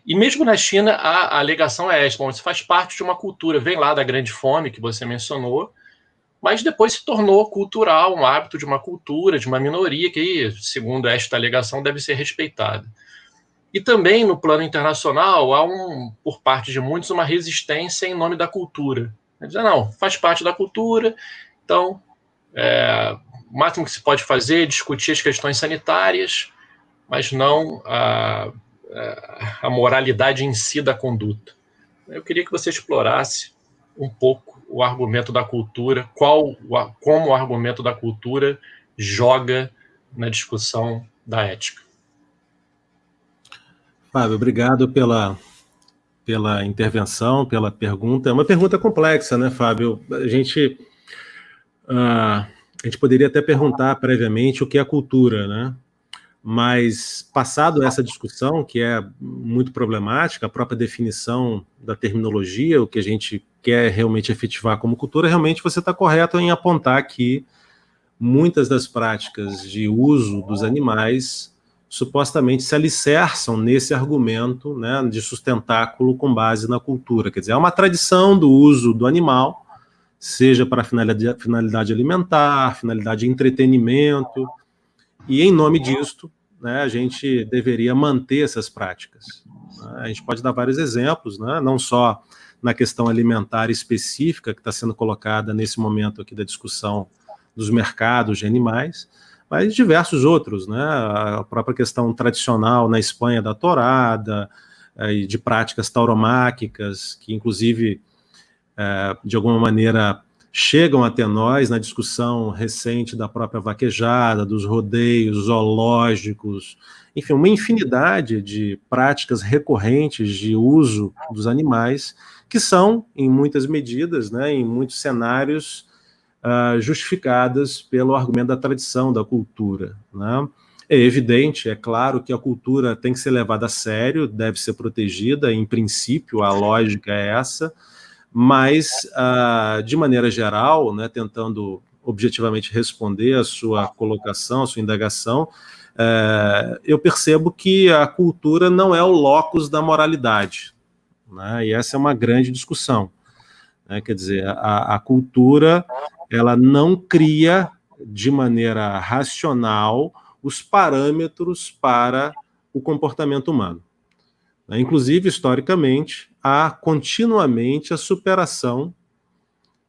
E mesmo na China a alegação é essa: bom, isso faz parte de uma cultura, vem lá da grande fome que você mencionou, mas depois se tornou cultural, um hábito de uma cultura, de uma minoria que, segundo esta alegação, deve ser respeitada. E também no plano internacional há por parte de muitos uma resistência em nome da cultura. Dizer, não, faz parte da cultura, então o máximo que se pode fazer é discutir as questões sanitárias, mas não a moralidade em si da conduta. Eu queria que você explorasse um pouco o argumento da cultura, como o argumento da cultura joga na discussão da ética. Fábio, obrigado pela intervenção, pela pergunta. É uma pergunta complexa, né, Fábio? A gente poderia até perguntar previamente o que é cultura, né? Mas, passado essa discussão, que é muito problemática, a própria definição da terminologia, o que a gente quer realmente efetivar como cultura, realmente você está correto em apontar que muitas das práticas de uso dos animais supostamente se alicerçam nesse argumento, né, de sustentáculo com base na cultura. Quer dizer, é uma tradição do uso do animal, seja para finalidade alimentar, finalidade de entretenimento, e em nome disto, né, a gente deveria manter essas práticas. A gente pode dar vários exemplos, né, não só na questão alimentar específica que está sendo colocada nesse momento aqui da discussão dos mercados de animais, mas diversos outros, né? A própria questão tradicional na Espanha da tourada, e de práticas tauromáquicas, que inclusive, de alguma maneira, chegam até nós na discussão recente da própria vaquejada, dos rodeios zoológicos, enfim, uma infinidade de práticas recorrentes de uso dos animais, que são, em muitas medidas, né, em muitos cenários, justificadas pelo argumento da tradição, da cultura, né? É evidente, é claro que a cultura tem que ser levada a sério, deve ser protegida, em princípio, a lógica é essa, mas, de maneira geral, né, tentando objetivamente responder a sua colocação, a sua indagação, eu percebo que a cultura não é o locus da moralidade, né, e essa é uma grande discussão, né, quer dizer, a cultura, ela não cria de maneira racional os parâmetros para o comportamento humano. Inclusive, historicamente, há continuamente a superação,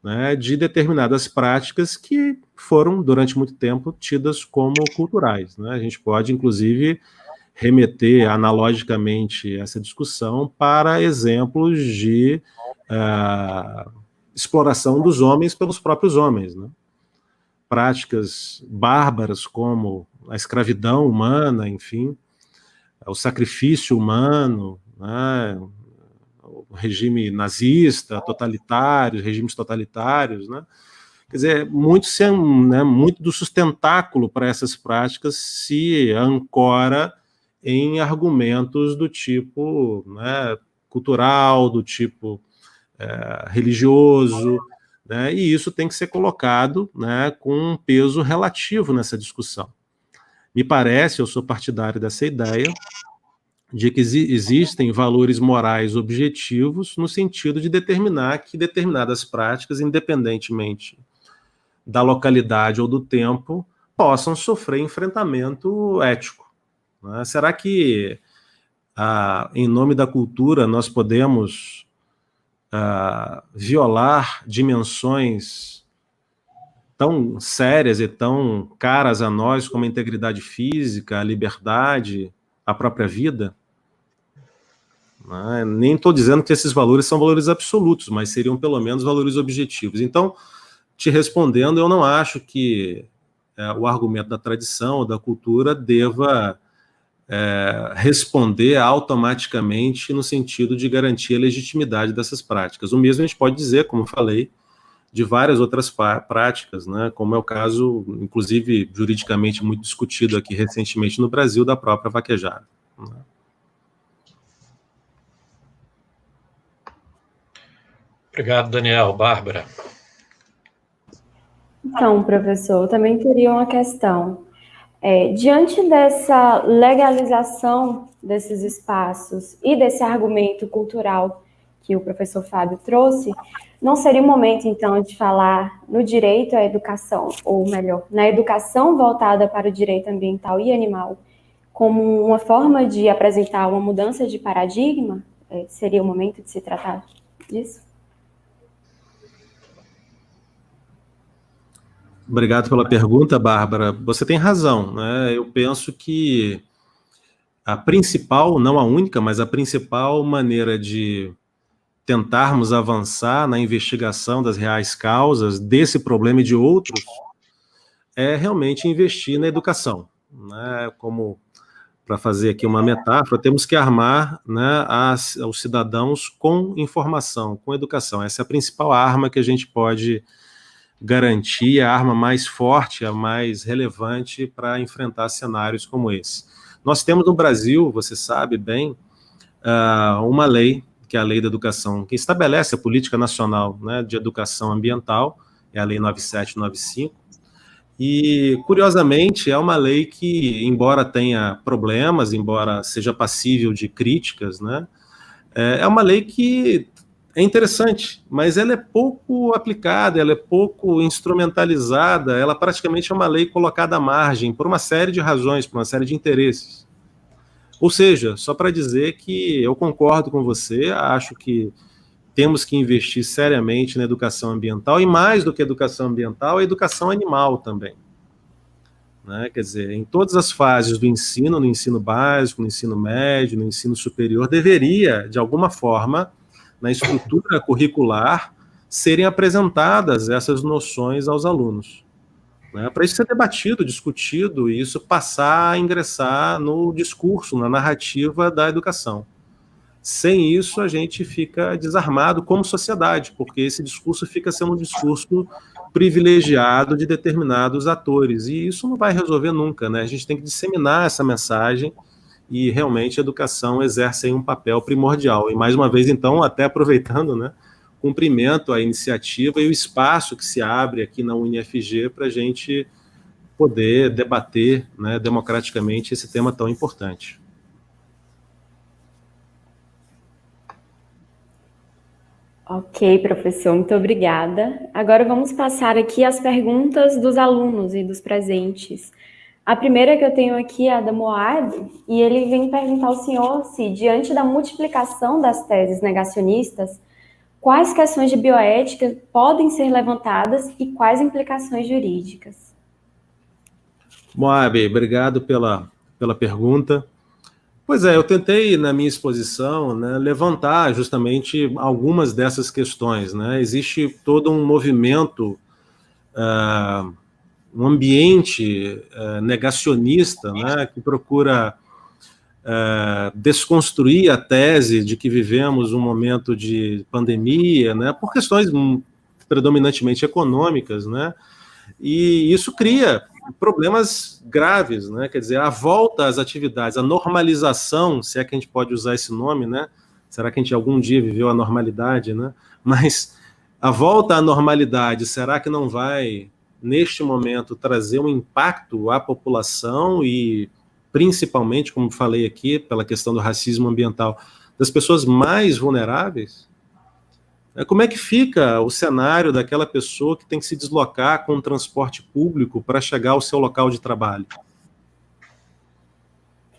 né, de determinadas práticas que foram, durante muito tempo, tidas como culturais, né? A gente pode, inclusive, remeter analogicamente essa discussão para exemplos de exploração dos homens pelos próprios homens, né? Práticas bárbaras como a escravidão humana, enfim, o sacrifício humano, né, o regime nazista, totalitário, regimes totalitários, né? Quer dizer, muito do sustentáculo para essas práticas se ancora em argumentos do tipo, né, cultural, do tipo religioso, né, e isso tem que ser colocado, né, com um peso relativo nessa discussão. Me parece, eu sou partidário dessa ideia, de que existem valores morais objetivos no sentido de determinar que determinadas práticas, independentemente da localidade ou do tempo, possam sofrer enfrentamento ético, né? Será que, em nome da cultura, nós podemos violar dimensões tão sérias e tão caras a nós como a integridade física, a liberdade, a própria vida? Nem estou dizendo que esses valores são valores absolutos, mas seriam pelo menos valores objetivos. Então, te respondendo, eu não acho que o argumento da tradição ou da cultura deva responder automaticamente no sentido de garantir a legitimidade dessas práticas. O mesmo a gente pode dizer, como falei, de várias outras práticas, né, como é o caso, inclusive, juridicamente muito discutido aqui recentemente no Brasil, da própria vaquejada, né? Obrigado, Daniel. Bárbara. Então, professor, eu também teria uma questão. Diante dessa legalização desses espaços e desse argumento cultural que o professor Fábio trouxe, não seria o momento, então, de falar no direito à educação, ou melhor, na educação voltada para o direito ambiental e animal, como uma forma de apresentar uma mudança de paradigma? Seria o momento de se tratar disso? Obrigado pela pergunta, Bárbara. Você tem razão, né? Eu penso que a principal, não a única, mas a principal maneira de tentarmos avançar na investigação das reais causas desse problema e de outros é realmente investir na educação, né? Como, para fazer aqui uma metáfora, temos que armar, né, os cidadãos com informação, com educação. Essa é a principal arma que a gente pode garantir, a arma mais forte, a mais relevante para enfrentar cenários como esse. Nós temos no Brasil, você sabe bem, uma lei, que é a Lei da Educação, que estabelece a política nacional, né, de educação ambiental, é a Lei 9795, e, curiosamente, é uma lei que, embora tenha problemas, embora seja passível de críticas, né, é uma lei que é interessante, mas ela é pouco aplicada, ela é pouco instrumentalizada, ela praticamente é uma lei colocada à margem por uma série de razões, por uma série de interesses. Ou seja, só para dizer que eu concordo com você, acho que temos que investir seriamente na educação ambiental, e mais do que educação ambiental, a educação animal também, né? Quer dizer, em todas as fases do ensino, no ensino básico, no ensino médio, no ensino superior, deveria, de alguma forma, na estrutura curricular, serem apresentadas essas noções aos alunos, né? Para isso ser debatido, discutido, e isso passar a ingressar no discurso, na narrativa da educação. Sem isso, a gente fica desarmado como sociedade, porque esse discurso fica sendo um discurso privilegiado de determinados atores, e isso não vai resolver nunca, né? A gente tem que disseminar essa mensagem, e realmente a educação exerce aí um papel primordial. E mais uma vez, então, até aproveitando, né, cumprimento a iniciativa e o espaço que se abre aqui na UniFG para a gente poder debater, né, democraticamente esse tema tão importante. Ok, professor, muito obrigada. Agora vamos passar aqui as perguntas dos alunos e dos presentes. A primeira que eu tenho aqui é a da Moab, e ele vem perguntar ao senhor se, diante da multiplicação das teses negacionistas, quais questões de bioética podem ser levantadas e quais implicações jurídicas? Moab, obrigado pela pergunta. Pois é, eu tentei, na minha exposição, né, levantar justamente algumas dessas questões, né? Existe todo um movimento, um ambiente negacionista, né, que procura desconstruir a tese de que vivemos um momento de pandemia, né, por questões predominantemente econômicas, né? E isso cria problemas graves, né? Quer dizer, a volta às atividades, a normalização, se é que a gente pode usar esse nome, né? Será que a gente algum dia viveu a normalidade, né? Mas a volta à normalidade, será que não vai, neste momento, trazer um impacto à população e, principalmente, como falei aqui, pela questão do racismo ambiental, das pessoas mais vulneráveis? Como é que fica o cenário daquela pessoa que tem que se deslocar com o transporte público para chegar ao seu local de trabalho?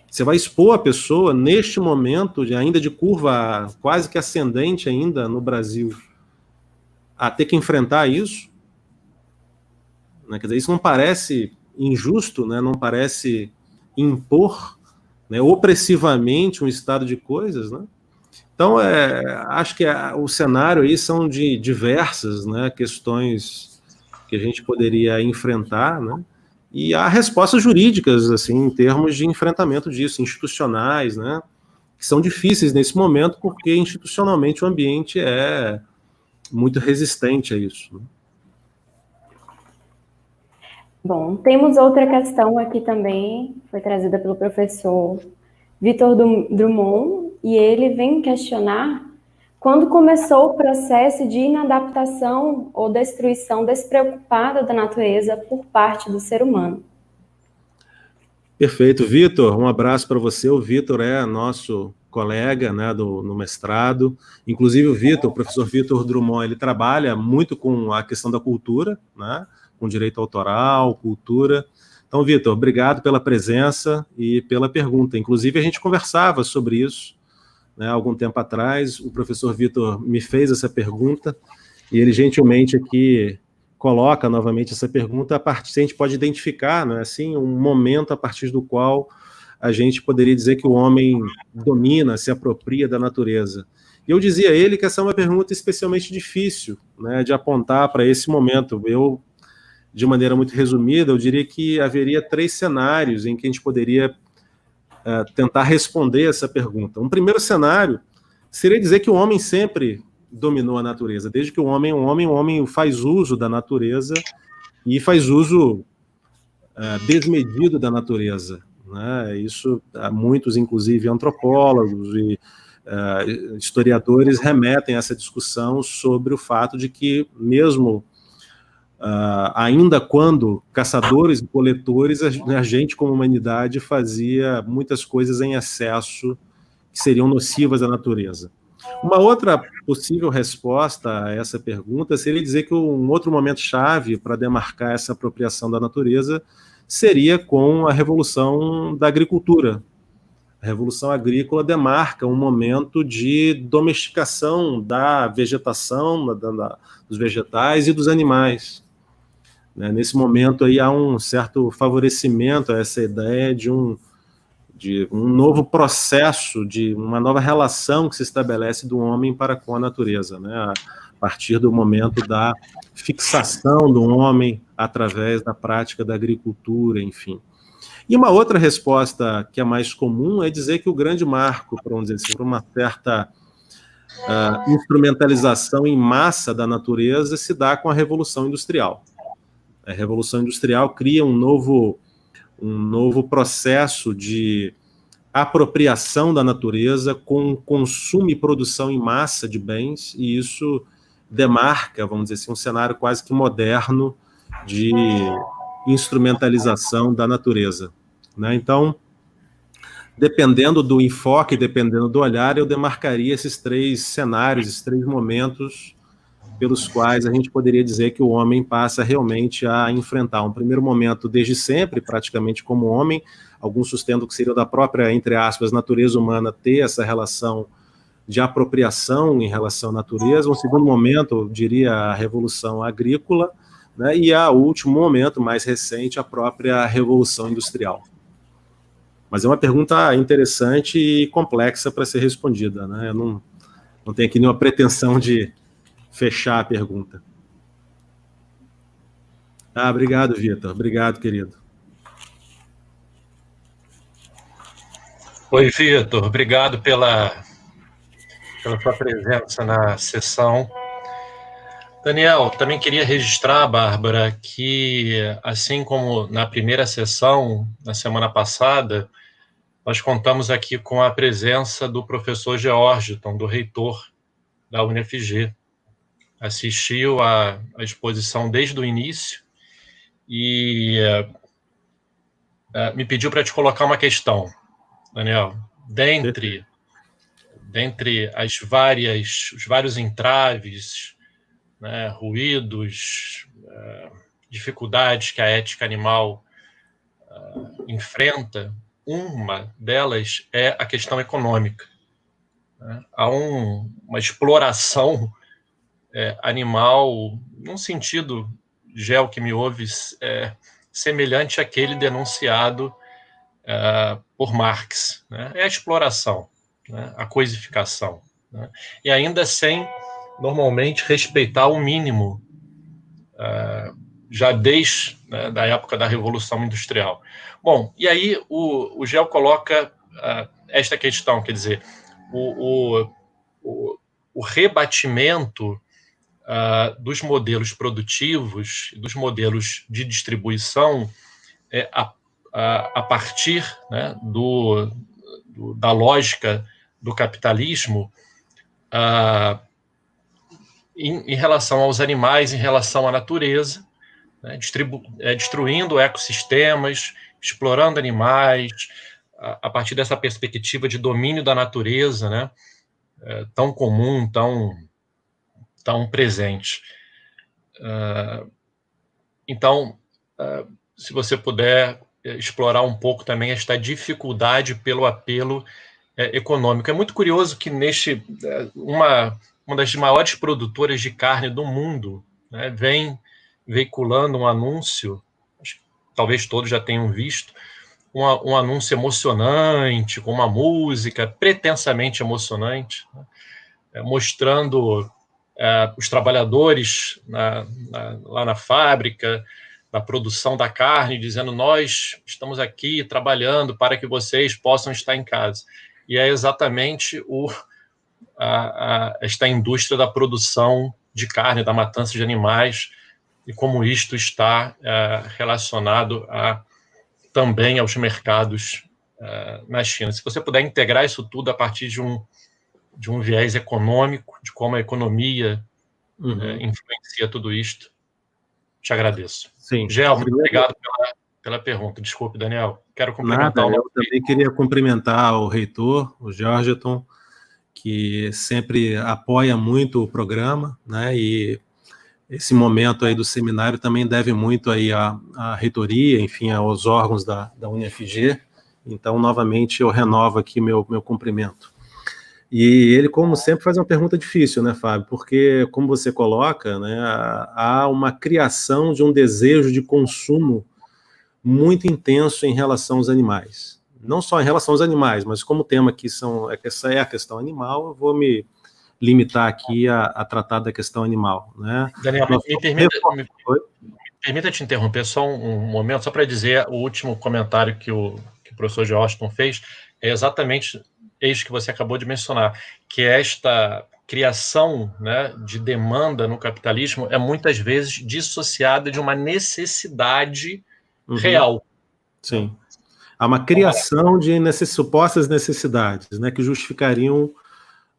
Você vai expor a pessoa, neste momento, ainda de curva quase que ascendente ainda no Brasil, a ter que enfrentar isso? Quer dizer, isso não parece injusto, né? Não parece impor, né, opressivamente um estado de coisas, né? Então, acho que o cenário aí são de diversas, né, questões que a gente poderia enfrentar, né, e há respostas jurídicas, assim, em termos de enfrentamento disso, institucionais, né, que são difíceis nesse momento, porque institucionalmente o ambiente é muito resistente a isso. Né? Bom, temos outra questão aqui também, foi trazida pelo professor Vitor Drummond, e ele vem questionar quando começou o processo de inadaptação ou destruição despreocupada da natureza por parte do ser humano. Perfeito, Vitor, um abraço para você. O Vitor é nosso colega, né, no mestrado. Inclusive o Vitor, o professor Vitor Drummond, ele trabalha muito com a questão da cultura, né, com direito autoral, cultura. Então, Vitor, obrigado pela presença e pela pergunta. Inclusive, a gente conversava sobre isso, né, algum tempo atrás. O professor Vitor me fez essa pergunta e ele gentilmente aqui coloca novamente essa pergunta, se a gente pode identificar, né, assim, um momento a partir do qual a gente poderia dizer que o homem domina, se apropria da natureza. E eu dizia a ele que essa é uma pergunta especialmente difícil, né, de apontar para esse momento. Eu, de maneira muito resumida, eu diria que haveria 3 cenários em que a gente poderia tentar responder essa pergunta. Um primeiro cenário seria dizer que o homem sempre dominou a natureza. Desde que o homem faz uso da natureza e faz uso desmedido da natureza. Né? Isso, muitos, inclusive antropólogos e historiadores, remetem a essa discussão sobre o fato de que, mesmo ainda quando caçadores e coletores, a gente, como humanidade, fazia muitas coisas em excesso que seriam nocivas à natureza. Uma outra possível resposta a essa pergunta seria dizer que um outro momento-chave para demarcar essa apropriação da natureza seria com a Revolução da Agricultura. A Revolução Agrícola demarca um momento de domesticação da vegetação, dos vegetais e dos animais. Nesse momento aí há um certo favorecimento a essa ideia de um novo processo, de uma nova relação que se estabelece do homem para com a natureza, né? A partir do momento da fixação do homem através da prática da agricultura, enfim. E uma outra resposta que é mais comum é dizer que o grande marco, vamos dizer assim, para uma certa A instrumentalização em massa da natureza se dá com a Revolução Industrial. A Revolução Industrial cria um novo processo de apropriação da natureza com consumo e produção em massa de bens, e isso demarca, vamos dizer assim, um cenário quase que moderno de instrumentalização da natureza, né? Então, dependendo do enfoque, dependendo do olhar, eu demarcaria esses 3 cenários, esses 3 momentos pelos quais a gente poderia dizer que o homem passa realmente a enfrentar um primeiro momento desde sempre, praticamente como homem, algum sustento que seria da própria, entre aspas, natureza humana ter essa relação de apropriação em relação à natureza. Um segundo momento, eu diria, a revolução agrícola, né, e o último momento, mais recente, a própria revolução industrial. Mas é uma pergunta interessante e complexa para ser respondida, né? Eu não tenho aqui nenhuma pretensão de fechar a pergunta. Obrigado, Vitor. Obrigado, querido. Oi, Vitor. Obrigado pela sua presença na sessão. Daniel, também queria registrar, Bárbara, que assim como na primeira sessão, na semana passada, nós contamos aqui com a presença do professor Georgiton, do reitor da UniFG. Assistiu à exposição desde o início e me pediu para te colocar uma questão, Daniel. Dentre os vários entraves, né, ruídos, dificuldades que a ética animal enfrenta, uma delas é a questão econômica, né? Há uma exploração animal, num sentido, Gel, que me ouve, semelhante àquele denunciado por Marx, né? É a exploração, né? A coisificação, né? E ainda sem, normalmente, respeitar o mínimo, já desde, né, da época da Revolução Industrial. Bom, e aí o Gel coloca esta questão, quer dizer, o rebatimento dos modelos produtivos, dos modelos de distribuição, a partir, né, da lógica do capitalismo, em relação aos animais, em relação à natureza, né, destruindo ecossistemas, explorando animais, a partir dessa perspectiva de domínio da natureza, né, tão comum, tão presente. Então, se você puder explorar um pouco também esta dificuldade pelo apelo econômico. É muito curioso que uma das maiores produtoras de carne do mundo, né, vem veiculando um anúncio, acho que talvez todos já tenham visto, um anúncio emocionante, com uma música pretensamente emocionante, né, mostrando os trabalhadores lá na fábrica, na produção da carne, dizendo: nós estamos aqui trabalhando para que vocês possam estar em casa. E é exatamente esta indústria da produção de carne, da matança de animais, e como isto está relacionado também aos mercados na China. Se você puder integrar isso tudo a partir de um viés econômico, de como a economia influencia tudo isto, te agradeço. Sim. Gel, muito obrigado pela pergunta. Desculpe, Daniel. Quero cumprimentar eu também queria cumprimentar o reitor, o Georgiton, que sempre apoia muito o programa, né? E esse momento aí do seminário também deve muito aí à reitoria, enfim, aos órgãos da UniFG. Então, novamente, eu renovo aqui meu cumprimento. E ele, como sempre, faz uma pergunta difícil, né, Fábio? Porque, como você coloca, né, há uma criação de um desejo de consumo muito intenso em relação aos animais. Não só em relação aos animais, mas como o tema aqui essa é a questão animal, eu vou me limitar aqui a tratar da questão animal, né? Daniel, me permita te interromper só um momento, só para dizer o último comentário que o professor Georgiton fez, é exatamente isso que você acabou de mencionar, que é criação, né, de demanda no capitalismo é muitas vezes dissociada de uma necessidade real. Sim. Há uma criação de supostas necessidades, né, que justificariam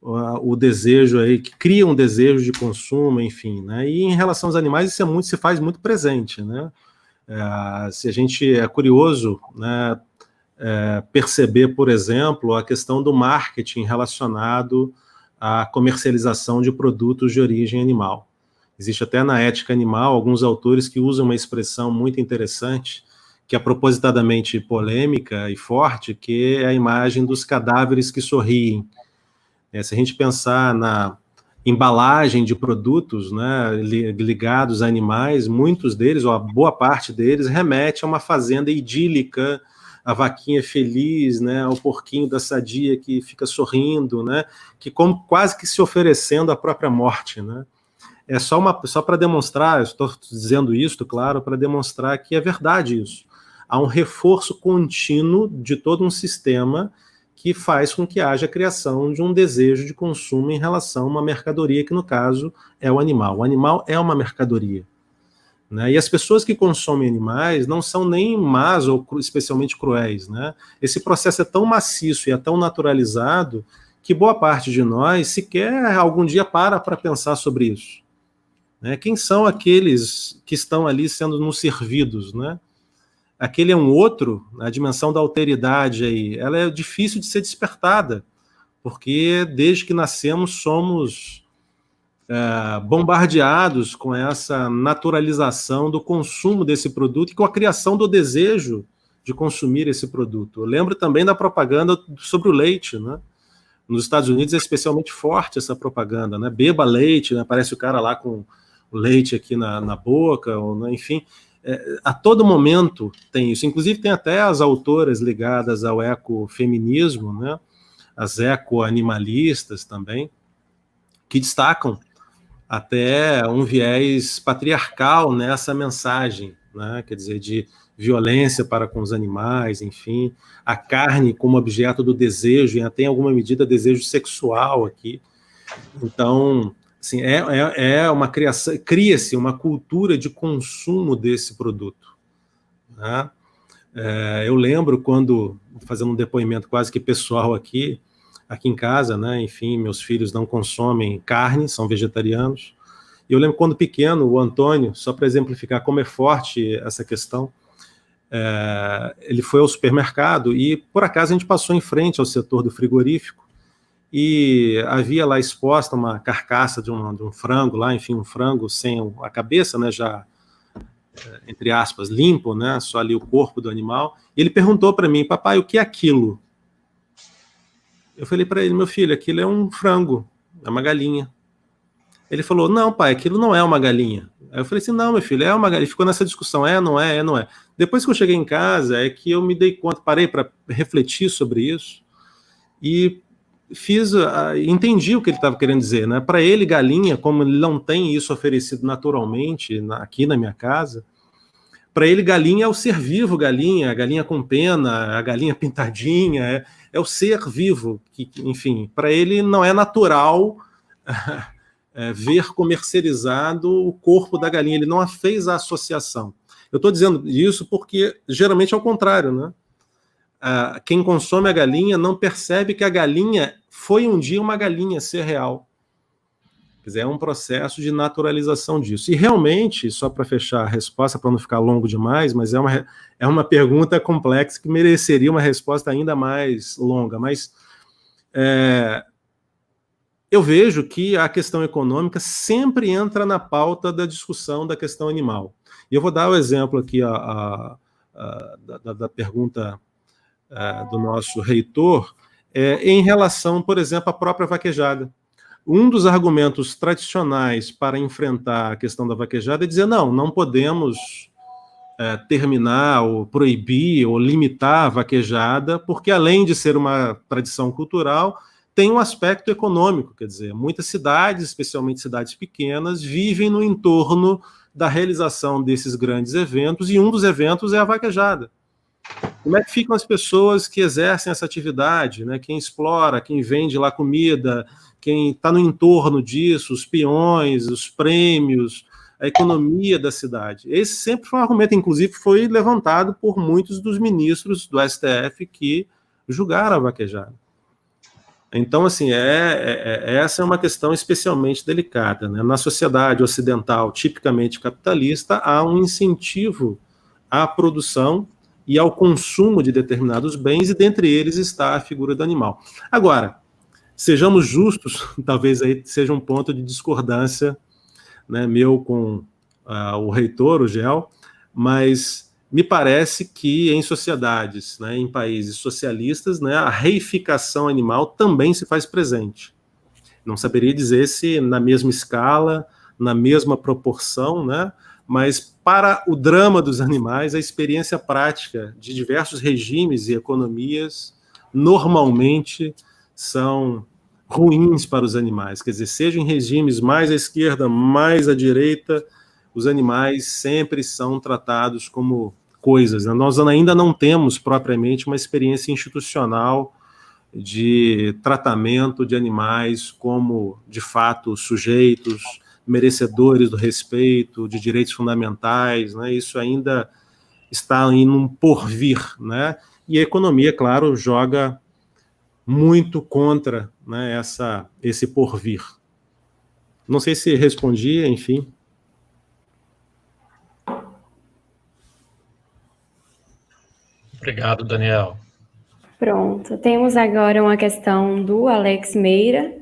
o desejo aí, que criam um desejo de consumo, enfim, né? E em relação aos animais, isso se faz muito presente, né? Se a gente é curioso, né, perceber, por exemplo, a questão do marketing relacionado à comercialização de produtos de origem animal. Existe até na ética animal alguns autores que usam uma expressão muito interessante, que é propositadamente polêmica e forte, que é a imagem dos cadáveres que sorriem. Se a gente pensar na embalagem de produtos, né, ligados a animais, muitos deles, ou a boa parte deles, remete a uma fazenda idílica, a vaquinha feliz, né, o porquinho da sadia que fica sorrindo, né, que como quase que se oferecendo à própria morte, né. É só para demonstrar, eu estou dizendo isso, claro, para demonstrar que é verdade isso. Há um reforço contínuo de todo um sistema que faz com que haja a criação de um desejo de consumo em relação a uma mercadoria, que no caso é o animal. O animal é uma mercadoria, né? E as pessoas que consomem animais não são nem más ou especialmente cruéis, né? Esse processo é tão maciço e é tão naturalizado que boa parte de nós sequer algum dia para pensar sobre isso, né? Quem são aqueles que estão ali sendo nos servidos, né? Aquele é um outro, a dimensão da alteridade aí, ela é difícil de ser despertada, porque desde que nascemos somos bombardeados com essa naturalização do consumo desse produto e com a criação do desejo de consumir esse produto. Eu lembro também da propaganda sobre o leite, né? Nos Estados Unidos é especialmente forte essa propaganda, né? Beba leite, né? Aparece o cara lá com o leite aqui na boca, ou, né? Enfim... a todo momento tem isso. Inclusive tem até as autoras ligadas ao ecofeminismo, né, as ecoanimalistas também, que destacam até um viés patriarcal nessa mensagem, né, quer dizer, de violência para com os animais, enfim, a carne como objeto do desejo, e até em alguma medida desejo sexual aqui. Então... assim, é uma criação, cria-se uma cultura de consumo desse produto, né? Eu lembro quando, fazendo um depoimento quase que pessoal aqui em casa, né? Enfim, meus filhos não consomem carne, são vegetarianos. E eu lembro quando pequeno, o Antônio, só para exemplificar como é forte essa questão, ele foi ao supermercado e, por acaso, a gente passou em frente ao setor do frigorífico, e havia lá exposta uma carcaça de um frango lá, enfim, um frango sem a cabeça, né, já, entre aspas, limpo, né, só ali o corpo do animal, e ele perguntou para mim: papai, o que é aquilo? Eu falei para ele: meu filho, aquilo é um frango, é uma galinha. Ele falou: não, pai, aquilo não é uma galinha. Aí eu falei assim: não, meu filho, é uma galinha. Ele ficou nessa discussão, não é. Depois que eu cheguei em casa, é que eu me dei conta, parei para refletir sobre isso, e entendi o que ele estava querendo dizer, né? Para ele, galinha, como ele não tem isso oferecido naturalmente aqui na minha casa, para ele, galinha é o ser vivo, galinha, a galinha com pena, a galinha pintadinha, é o ser vivo, que, enfim, para ele não é natural ver comercializado o corpo da galinha, ele não fez a associação. Eu estou dizendo isso porque geralmente é o contrário, né? Quem consome a galinha não percebe que a galinha foi um dia uma galinha, ser real. Quer dizer, é um processo de naturalização disso. E realmente, só para fechar a resposta, para não ficar longo demais, mas é uma pergunta complexa que mereceria uma resposta ainda mais longa. Mas eu vejo que a questão econômica sempre entra na pauta da discussão da questão animal. E eu vou dar o exemplo aqui da pergunta do nosso reitor, em relação, por exemplo, à própria vaquejada. Um dos argumentos tradicionais para enfrentar a questão da vaquejada é dizer: não podemos terminar, ou proibir, ou limitar a vaquejada, porque além de ser uma tradição cultural, tem um aspecto econômico, quer dizer, muitas cidades, especialmente cidades pequenas, vivem no entorno da realização desses grandes eventos, e um dos eventos é a vaquejada. Como é que ficam as pessoas que exercem essa atividade, né? Quem explora, quem vende lá comida, quem está no entorno disso, os peões, os prêmios, a economia da cidade. Esse sempre foi um argumento, inclusive foi levantado por muitos dos ministros do STF que julgaram a vaquejada. Então, assim, essa é uma questão especialmente delicada, né? Na sociedade ocidental, tipicamente capitalista, há um incentivo à produção e ao consumo de determinados bens, e dentre eles está a figura do animal. Agora, sejamos justos, talvez aí seja um ponto de discordância, né, meu com o reitor, o Gel, mas me parece que em sociedades, né, em países socialistas, né, a reificação animal também se faz presente. Não saberia dizer se na mesma escala, na mesma proporção, né, mas para o drama dos animais, a experiência prática de diversos regimes e economias normalmente são ruins para os animais. Quer dizer, seja em regimes mais à esquerda, mais à direita, os animais sempre são tratados como coisas, né? Nós ainda não temos propriamente uma experiência institucional de tratamento de animais como, de fato, sujeitos merecedores do respeito, de direitos fundamentais, né? Isso ainda está em um porvir, né? E a economia, claro, joga muito contra, né, esse porvir. Não sei se respondi, enfim. Obrigado, Daniel. Pronto. Temos agora uma questão do Alex Meira,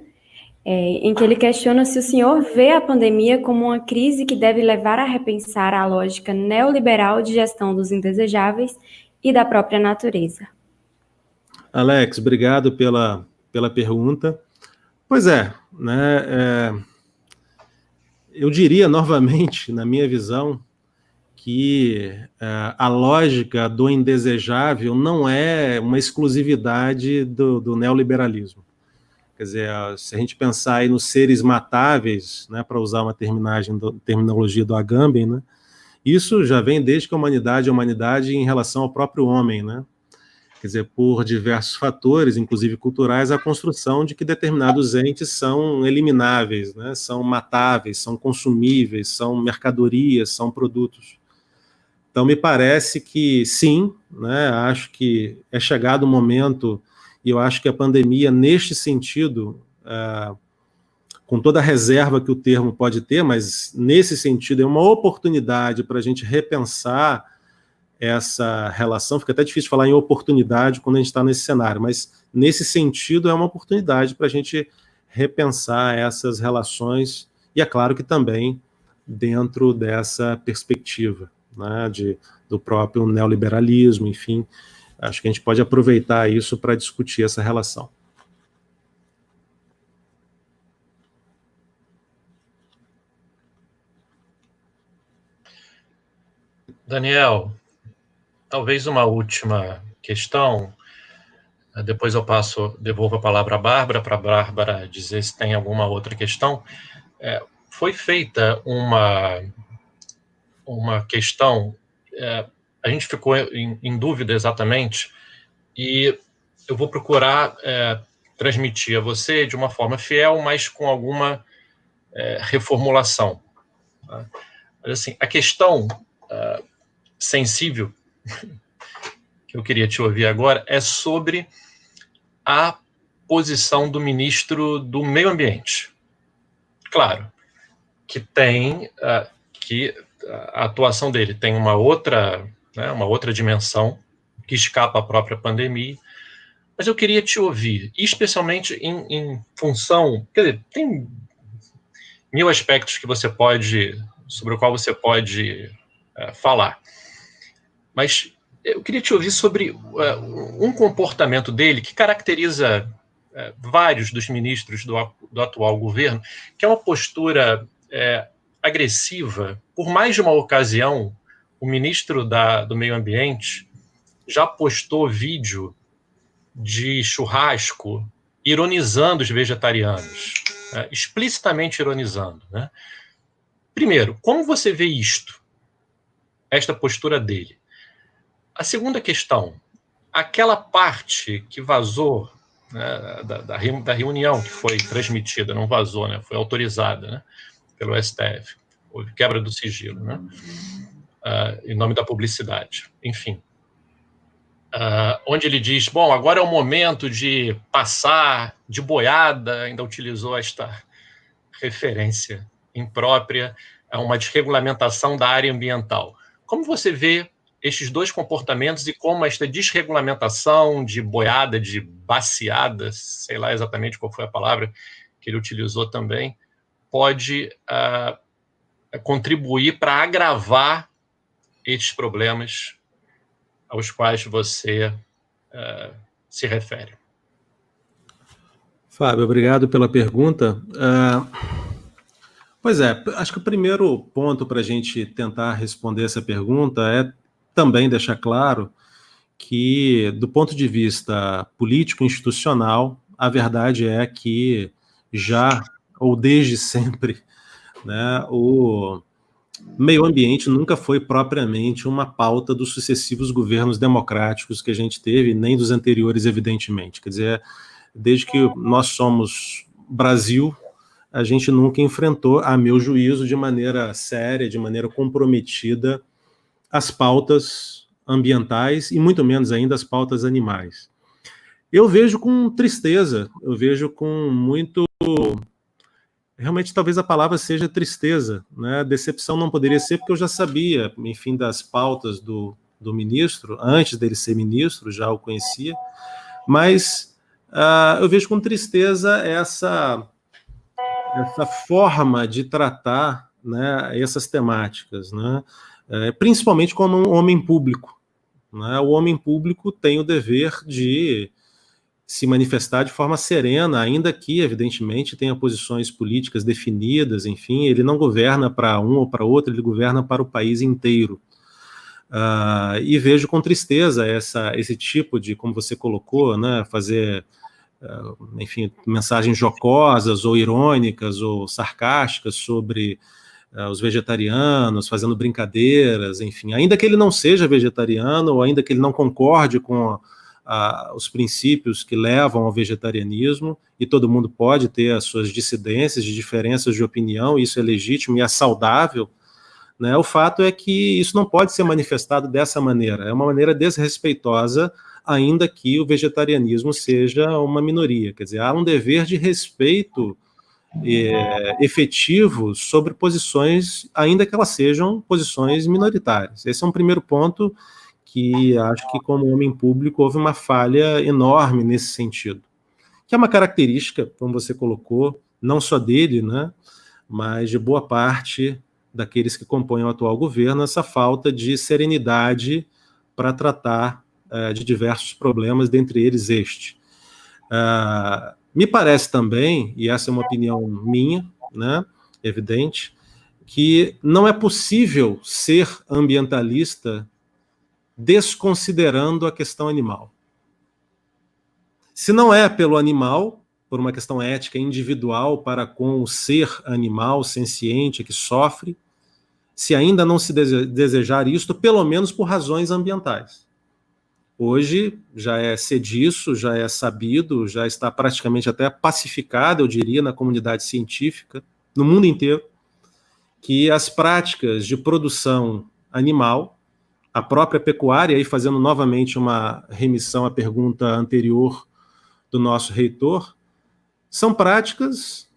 em que ele questiona se o senhor vê a pandemia como uma crise que deve levar a repensar a lógica neoliberal de gestão dos indesejáveis e da própria natureza. Alex, obrigado pela pergunta. Pois é, né, eu diria novamente, na minha visão, que a lógica do indesejável não é uma exclusividade do neoliberalismo. Quer dizer, se a gente pensar aí nos seres matáveis, né, para usar uma terminologia do Agamben, né, isso já vem desde que a humanidade em relação ao próprio homem, né? Quer dizer, por diversos fatores, inclusive culturais, a construção de que determinados entes são elimináveis, né, são matáveis, são consumíveis, são mercadorias, são produtos. Então, me parece que sim, né, acho que é chegado o momento, e eu acho que a pandemia, neste sentido, com toda a reserva que o termo pode ter, mas nesse sentido é uma oportunidade para a gente repensar essa relação. Fica até difícil falar em oportunidade quando a gente está nesse cenário, mas nesse sentido é uma oportunidade para a gente repensar essas relações, e é claro que também dentro dessa perspectiva, né, do próprio neoliberalismo, enfim, acho que a gente pode aproveitar isso para discutir essa relação. Daniel, talvez uma última questão, depois eu devolvo a palavra à Bárbara, para a Bárbara dizer se tem alguma outra questão. Foi feita uma questão, a gente ficou em dúvida exatamente, e eu vou procurar transmitir a você de uma forma fiel, mas com alguma reformulação. Tá? Mas, assim, a questão sensível que eu queria te ouvir agora é sobre a posição do ministro do Meio Ambiente. Claro, que tem que a atuação dele tem uma outra dimensão que escapa à própria pandemia, mas eu queria te ouvir, especialmente em função, quer dizer, tem 1000 aspectos sobre o qual você pode falar, mas eu queria te ouvir sobre um comportamento dele que caracteriza vários dos ministros do atual governo, que é uma postura agressiva. Por mais de uma ocasião, o ministro do Meio Ambiente já postou vídeo de churrasco ironizando os vegetarianos, explicitamente ironizando, né? Primeiro, como você vê esta postura dele? A segunda questão, aquela parte que vazou né, da reunião que foi transmitida, não vazou, né, foi autorizada, né, pelo STF. Houve quebra do sigilo, né, em nome da publicidade. Enfim. Onde ele diz, bom, agora é o momento de passar de boiada, ainda utilizou esta referência imprópria a uma desregulamentação da área ambiental. Como você vê estes dois comportamentos e como esta desregulamentação de boiada, de baciada, sei lá exatamente qual foi a palavra que ele utilizou também, pode contribuir para agravar estes problemas aos quais você se refere? Fábio, obrigado pela pergunta. Pois é, acho que o primeiro ponto para a gente tentar responder essa pergunta é também deixar claro que, do ponto de vista político-institucional, a verdade é que já, ou desde sempre, né, o meio ambiente nunca foi propriamente uma pauta dos sucessivos governos democráticos que a gente teve, nem dos anteriores, evidentemente. Quer dizer, desde que nós somos Brasil, a gente nunca enfrentou, a meu juízo, de maneira séria, de maneira comprometida, as pautas ambientais e muito menos ainda as pautas animais. Eu vejo com tristeza, eu vejo com muito... Realmente, talvez a palavra seja tristeza, né? Decepção não poderia ser, porque eu já sabia, enfim, das pautas do ministro, antes dele ser ministro, já o conhecia, mas eu vejo com tristeza essa forma de tratar, né, essas temáticas, né? Principalmente como um homem público, né? O homem público tem o dever de se manifestar de forma serena, ainda que, evidentemente, tenha posições políticas definidas, enfim, ele não governa para um ou para outro, ele governa para o país inteiro. E vejo com tristeza esse tipo de, como você colocou, né, fazer, enfim, mensagens jocosas ou irônicas ou sarcásticas sobre os vegetarianos, fazendo brincadeiras, enfim, ainda que ele não seja vegetariano ou ainda que ele não concorde com os princípios que levam ao vegetarianismo, e todo mundo pode ter as suas dissidências, de diferenças de opinião, isso é legítimo e é saudável, né? O fato é que isso não pode ser manifestado dessa maneira, é uma maneira desrespeitosa, ainda que o vegetarianismo seja uma minoria. Quer dizer, há um dever de respeito efetivo sobre posições, ainda que elas sejam posições minoritárias. Esse é um primeiro ponto que acho que, como homem público, houve uma falha enorme nesse sentido, que é uma característica, como você colocou, não só dele, né, mas de boa parte daqueles que compõem o atual governo, essa falta de serenidade para tratar de diversos problemas, dentre eles este. Me parece também, e essa é uma opinião minha, né, evidente, que não é possível ser ambientalista desconsiderando a questão animal. Se não é pelo animal, por uma questão ética individual para com o ser animal senciente que sofre, se ainda não se desejar isto, pelo menos por razões ambientais. Hoje já é sediço, já é sabido, já está praticamente até pacificado, eu diria, na comunidade científica, no mundo inteiro, que as práticas de produção animal, a própria pecuária, aí fazendo novamente uma remissão à pergunta anterior do nosso reitor, são práticas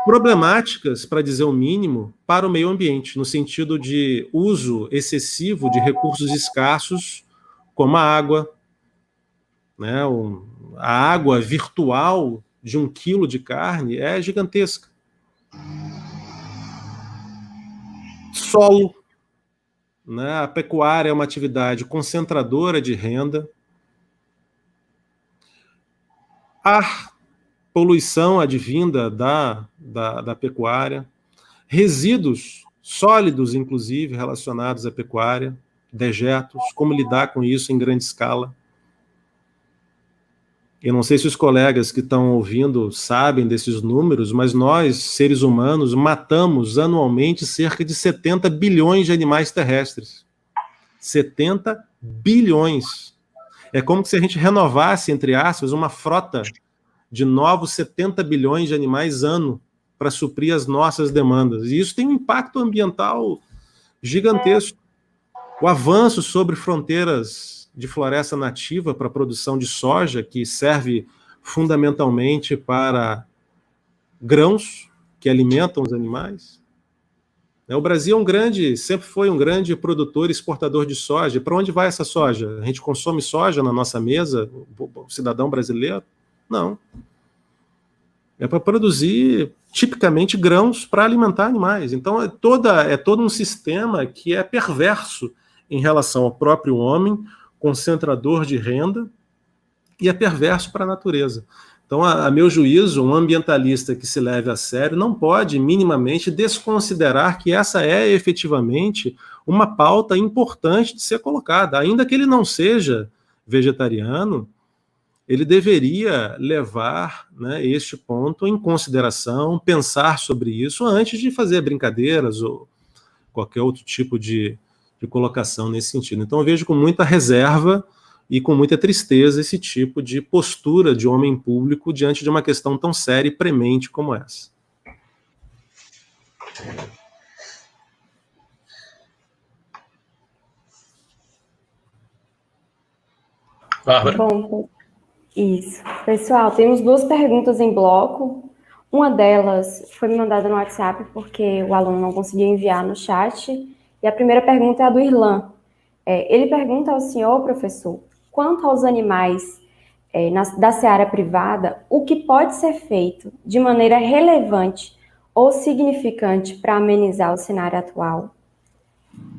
problemáticas, para dizer o mínimo, para o meio ambiente, no sentido de uso excessivo de recursos escassos, como a água, né? A água virtual de 1 quilo de carne é gigantesca. Solo, né? A pecuária é uma atividade concentradora de renda. Ar, poluição advinda da pecuária. Resíduos sólidos, inclusive, relacionados à pecuária. Dejetos, como lidar com isso em grande escala. Eu não sei se os colegas que estão ouvindo sabem desses números, mas nós, seres humanos, matamos anualmente cerca de 70 bilhões de animais terrestres. 70 bilhões. É como se a gente renovasse, entre aspas, uma frota de novos 70 bilhões de animais ano para suprir as nossas demandas. E isso tem um impacto ambiental gigantesco. O avanço sobre fronteiras de floresta nativa para a produção de soja, que serve fundamentalmente para grãos que alimentam os animais. O Brasil sempre foi um grande produtor e exportador de soja. Para onde vai essa soja? A gente consome soja na nossa mesa, o cidadão brasileiro? Não. É para produzir, tipicamente, grãos para alimentar animais. Então, é todo um sistema que é perverso em relação ao próprio homem, concentrador de renda, e é perverso para a natureza. Então, a meu juízo, um ambientalista que se leve a sério não pode minimamente desconsiderar que essa é efetivamente uma pauta importante de ser colocada. Ainda que ele não seja vegetariano, ele deveria levar, né, este ponto em consideração, pensar sobre isso antes de fazer brincadeiras ou qualquer outro tipo de colocação nesse sentido. Então, eu vejo com muita reserva e com muita tristeza esse tipo de postura de homem público diante de uma questão tão séria e premente como essa. Bárbara. Bom, isso. Pessoal, temos 2 perguntas em bloco. Uma delas foi me mandada no WhatsApp porque o aluno não conseguiu enviar no chat. E a primeira pergunta é a do Irlan. Ele pergunta ao senhor, professor, quanto aos animais da seara privada, o que pode ser feito de maneira relevante ou significante para amenizar o cenário atual?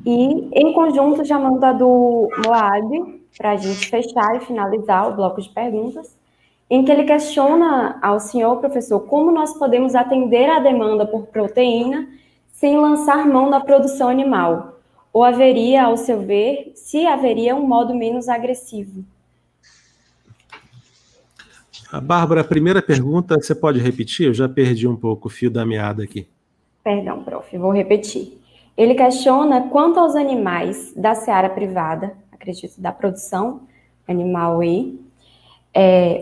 E, em conjunto, já manda do Moab, para a gente fechar e finalizar o bloco de perguntas, em que ele questiona ao senhor, professor, como nós podemos atender à demanda por proteína sem lançar mão da produção animal? Ou haveria, ao seu ver, se haveria um modo menos agressivo? Bárbara, a primeira pergunta, você pode repetir? Eu já perdi um pouco o fio da meada aqui. Perdão, prof, vou repetir. Ele questiona quanto aos animais da seara privada, acredito, da produção animal aí,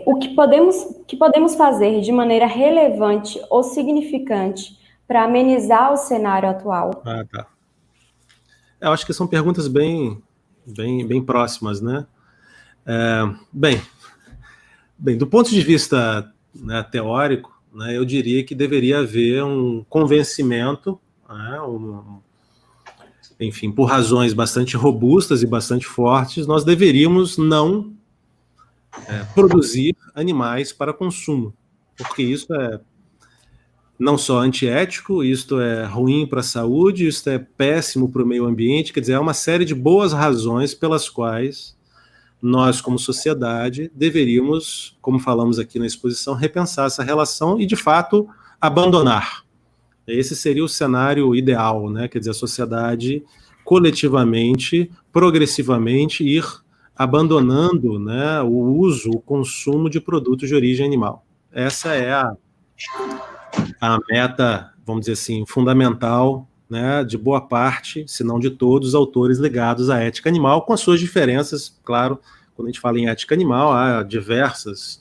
o que podemos fazer de maneira relevante ou significante para amenizar o cenário atual? Ah, tá. Eu acho que são perguntas bem próximas, né? Bem, do ponto de vista, né, teórico, né, eu diria que deveria haver um convencimento, né, enfim, por razões bastante robustas e bastante fortes, nós deveríamos não produzir animais para consumo, porque isso é não só antiético, isto é ruim para a saúde, isto é péssimo para o meio ambiente, quer dizer, há uma série de boas razões pelas quais nós, como sociedade, deveríamos, como falamos aqui na exposição, repensar essa relação e, de fato, abandonar. Esse seria o cenário ideal, né? Quer dizer, a sociedade coletivamente, progressivamente, ir abandonando, né, o uso, o consumo de produtos de origem animal. Essa é a meta, vamos dizer assim, fundamental, né, de boa parte, se não de todos os autores ligados à ética animal, com as suas diferenças, claro, quando a gente fala em ética animal, há diversas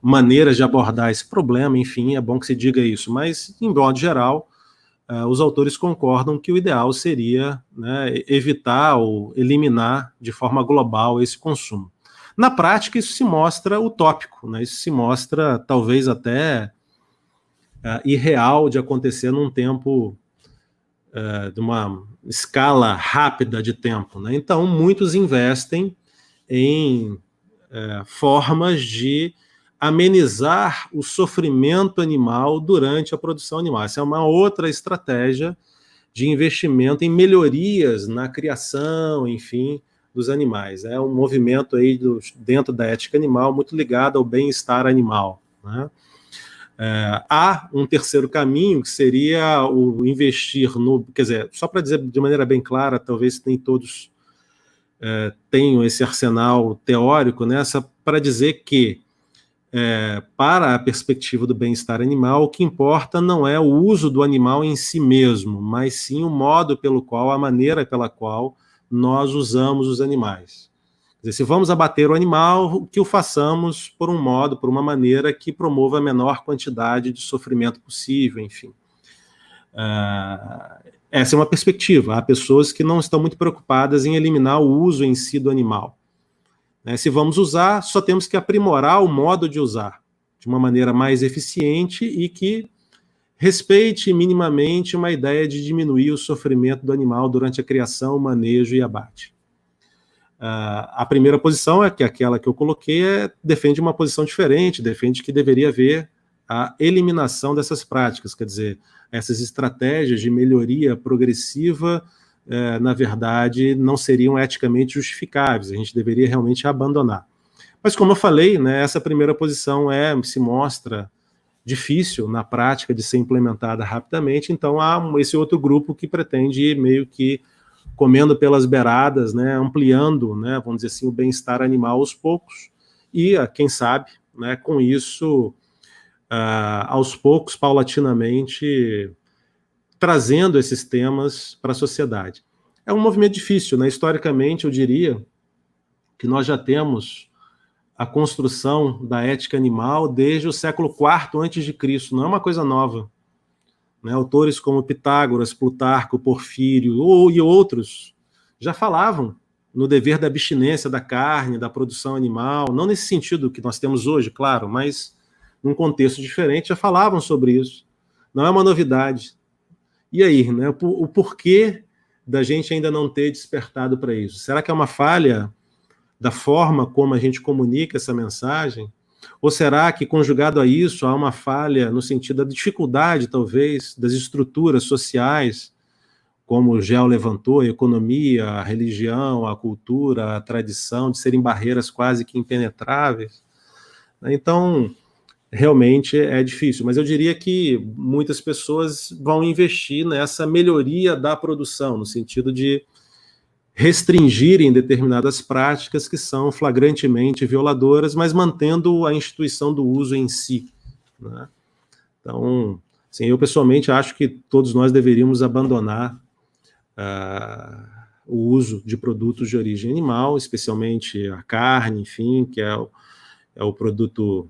maneiras de abordar esse problema, enfim, é bom que se diga isso, mas, em modo geral, os autores concordam que o ideal seria, né, evitar ou eliminar de forma global esse consumo. Na prática, isso se mostra utópico, né, isso se mostra talvez até irreal de acontecer num tempo, de uma escala rápida de tempo, né? Então, muitos investem em formas de amenizar o sofrimento animal durante a produção animal. Essa é uma outra estratégia de investimento em melhorias na criação, enfim, dos animais. É um movimento aí dentro da ética animal muito ligado ao bem-estar animal, né? Há um terceiro caminho, que seria o investir quer dizer, só para dizer de maneira bem clara, talvez nem todos tenham esse arsenal teórico, né, para dizer que, para a perspectiva do bem-estar animal, o que importa não é o uso do animal em si mesmo, mas sim o modo pelo qual, a maneira pela qual nós usamos os animais. Quer dizer, se vamos abater o animal, que o façamos por um modo, por uma maneira que promova a menor quantidade de sofrimento possível, enfim. Essa é uma perspectiva. Há pessoas que não estão muito preocupadas em eliminar o uso em si do animal. Se vamos usar, só temos que aprimorar o modo de usar, de uma maneira mais eficiente e que respeite minimamente uma ideia de diminuir o sofrimento do animal durante a criação, manejo e abate. A primeira posição, que é aquela que eu coloquei, defende uma posição diferente, defende que deveria haver a eliminação dessas práticas, quer dizer, essas estratégias de melhoria progressiva, na verdade, não seriam eticamente justificáveis, a gente deveria realmente abandonar. Mas, como eu falei, essa primeira posição se mostra difícil na prática de ser implementada rapidamente, então há esse outro grupo que pretende ir meio que comendo pelas beiradas, ampliando, vamos dizer assim, o bem-estar animal aos poucos, e, quem sabe, com isso, aos poucos, paulatinamente, trazendo esses temas para a sociedade. É um movimento difícil, Historicamente, eu diria que nós já temos a construção da ética animal desde o século IV a.C., não é uma coisa nova. Autores como Pitágoras, Plutarco, Porfírio e outros já falavam no dever da abstinência da carne, da produção animal, não nesse sentido que nós temos hoje, claro, mas num contexto diferente, já falavam sobre isso. Não é uma novidade. E aí, o porquê da gente ainda não ter despertado para isso? Será que é uma falha da forma como a gente comunica essa mensagem? Ou será que, conjugado a isso, há uma falha no sentido da dificuldade, talvez, das estruturas sociais, como o Gel levantou, a economia, a religião, a cultura, a tradição, de serem barreiras quase que impenetráveis? Então, realmente é difícil, mas eu diria que muitas pessoas vão investir nessa melhoria da produção, no sentido de restringirem determinadas práticas que são flagrantemente violadoras, mas mantendo a instituição do uso em si. Então, assim, eu pessoalmente acho que todos nós deveríamos abandonar o uso de produtos de origem animal, especialmente a carne, enfim, que é o produto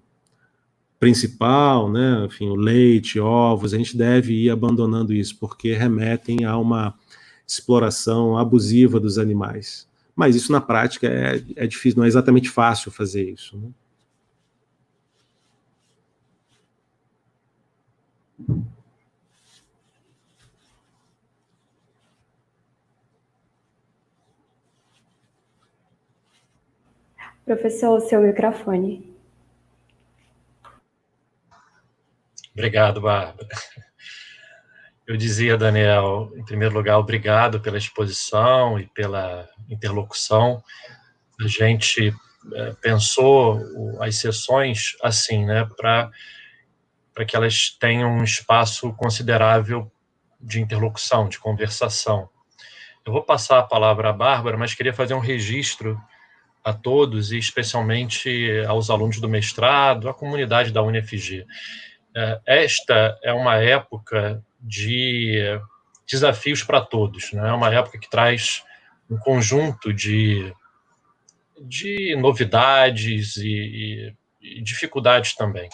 principal, enfim, o leite, ovos, a gente deve ir abandonando isso, porque remetem a uma exploração abusiva dos animais. Mas isso na prática é difícil, não é exatamente fácil fazer isso. Professor, seu microfone. Obrigado, Bárbara. Eu dizia, Daniel, em primeiro lugar, obrigado pela exposição e pela interlocução. A gente pensou as sessões assim, para que elas tenham um espaço considerável de interlocução, de conversação. Eu vou passar a palavra à Bárbara, mas queria fazer um registro a todos, e especialmente aos alunos do mestrado, à comunidade da UniFG. Esta é uma época de desafios para todos, É uma época que traz um conjunto de novidades e dificuldades também.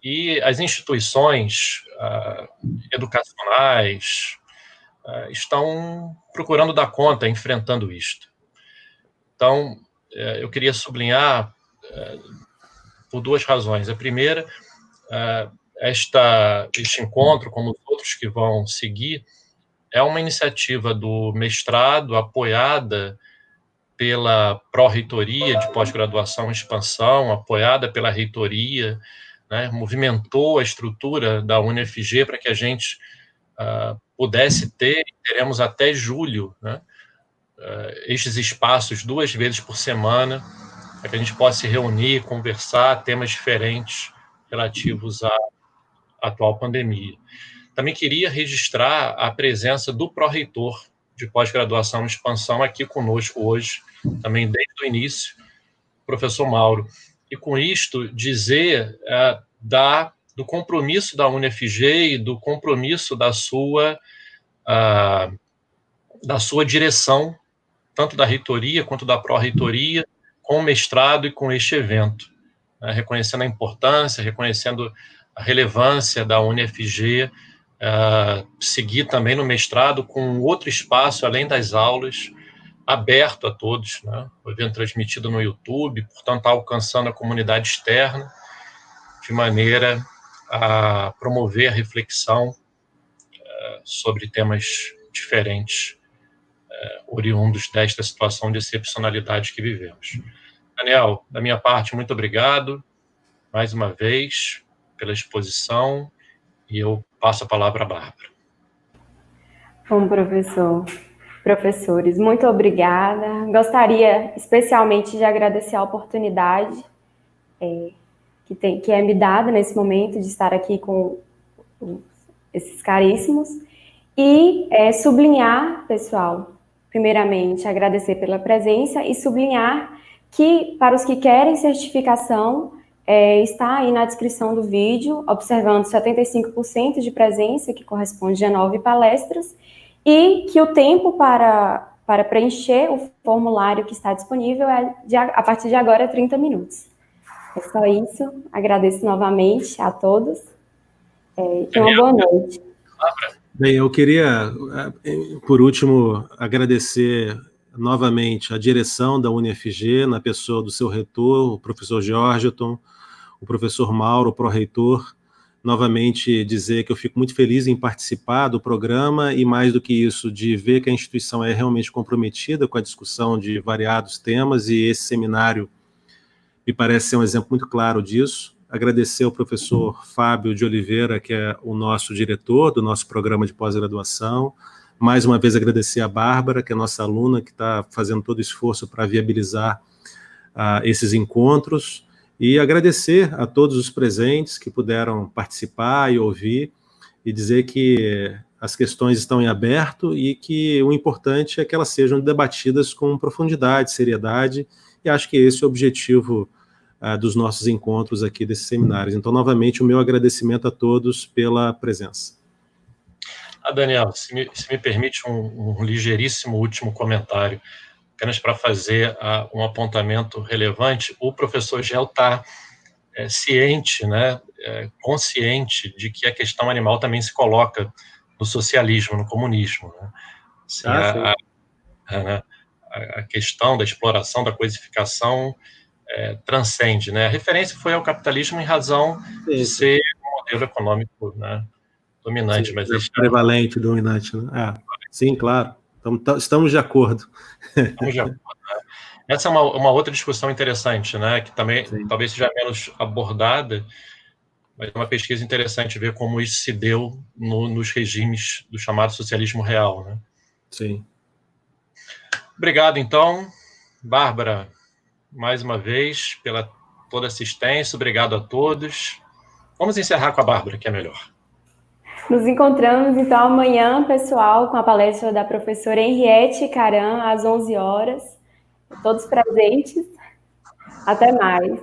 E as instituições educacionais estão procurando dar conta, enfrentando isto. Então, eu queria sublinhar por duas razões. A primeira, este encontro, como os outros que vão seguir, é uma iniciativa do mestrado apoiada pela Pró-Reitoria de Pós-Graduação e Expansão, apoiada pela reitoria, movimentou a estrutura da UniFG para que a gente pudesse teremos até julho, estes espaços 2 vezes por semana, para que a gente possa se reunir, conversar temas diferentes relativos à atual pandemia. Também queria registrar a presença do pró-reitor de pós-graduação e expansão aqui conosco hoje, também desde o início, o professor Mauro. E com isto, dizer do compromisso da UniFG e do compromisso da sua direção, tanto da reitoria quanto da pró-reitoria, com o mestrado e com este evento, né, reconhecendo a importância, reconhecendo a relevância da UniFG, seguir também no mestrado com outro espaço, além das aulas, aberto a todos, né? O evento transmitido no YouTube, portanto, está alcançando a comunidade externa, de maneira a promover a reflexão sobre temas diferentes, oriundos desta situação de excepcionalidade que vivemos. Daniel, da minha parte, muito obrigado, mais uma vez, pela exposição, e eu passo a palavra à Bárbara. Bom, professores, muito obrigada. Gostaria especialmente de agradecer a oportunidade que é me dada nesse momento de estar aqui com esses caríssimos e sublinhar, pessoal, primeiramente agradecer pela presença e sublinhar que para os que querem certificação, está aí na descrição do vídeo, observando 75% de presença, que corresponde a 9 palestras, e que o tempo para preencher o formulário que está disponível a partir de agora é 30 minutos. É só isso. Agradeço novamente a todos. E uma boa noite. Bem, eu queria, por último, agradecer novamente a direção da UniFG, na pessoa do seu reitor, o professor Georgeton, o professor Mauro, o pró-reitor, novamente dizer que eu fico muito feliz em participar do programa e, mais do que isso, de ver que a instituição é realmente comprometida com a discussão de variados temas, e esse seminário me parece ser um exemplo muito claro disso. Agradecer ao professor Fábio de Oliveira, que é o nosso diretor do nosso programa de pós-graduação. Mais uma vez agradecer a Bárbara, que é nossa aluna, que está fazendo todo o esforço para viabilizar esses encontros. E agradecer a todos os presentes que puderam participar e ouvir, e dizer que as questões estão em aberto e que o importante é que elas sejam debatidas com profundidade, seriedade, e acho que esse é o objetivo dos nossos encontros aqui desses seminários. Então, novamente, o meu agradecimento a todos pela presença. Daniel, se me permite um ligeiríssimo último comentário, apenas para fazer um apontamento relevante. O professor Gel está ciente, né, consciente de que a questão animal também se coloca no socialismo, no comunismo. Né? Assim, a questão da exploração, da coisificação transcende. Né? A referência foi ao capitalismo em razão de ser um modelo econômico, né, dominante. Sim, mas prevalente, dominante. Né? Sim, claro. Estamos de acordo. Estamos de acordo. Essa é uma outra discussão interessante, né, que também talvez seja menos abordada, mas é uma pesquisa interessante ver como isso se deu nos regimes do chamado socialismo real. Né? Sim. Obrigado, então. Bárbara, mais uma vez, pela toda a assistência. Obrigado a todos. Vamos encerrar com a Bárbara, que é melhor. Nos encontramos, então, amanhã, pessoal, com a palestra da professora Henriette Caram, às 11 horas. Todos presentes. Até mais.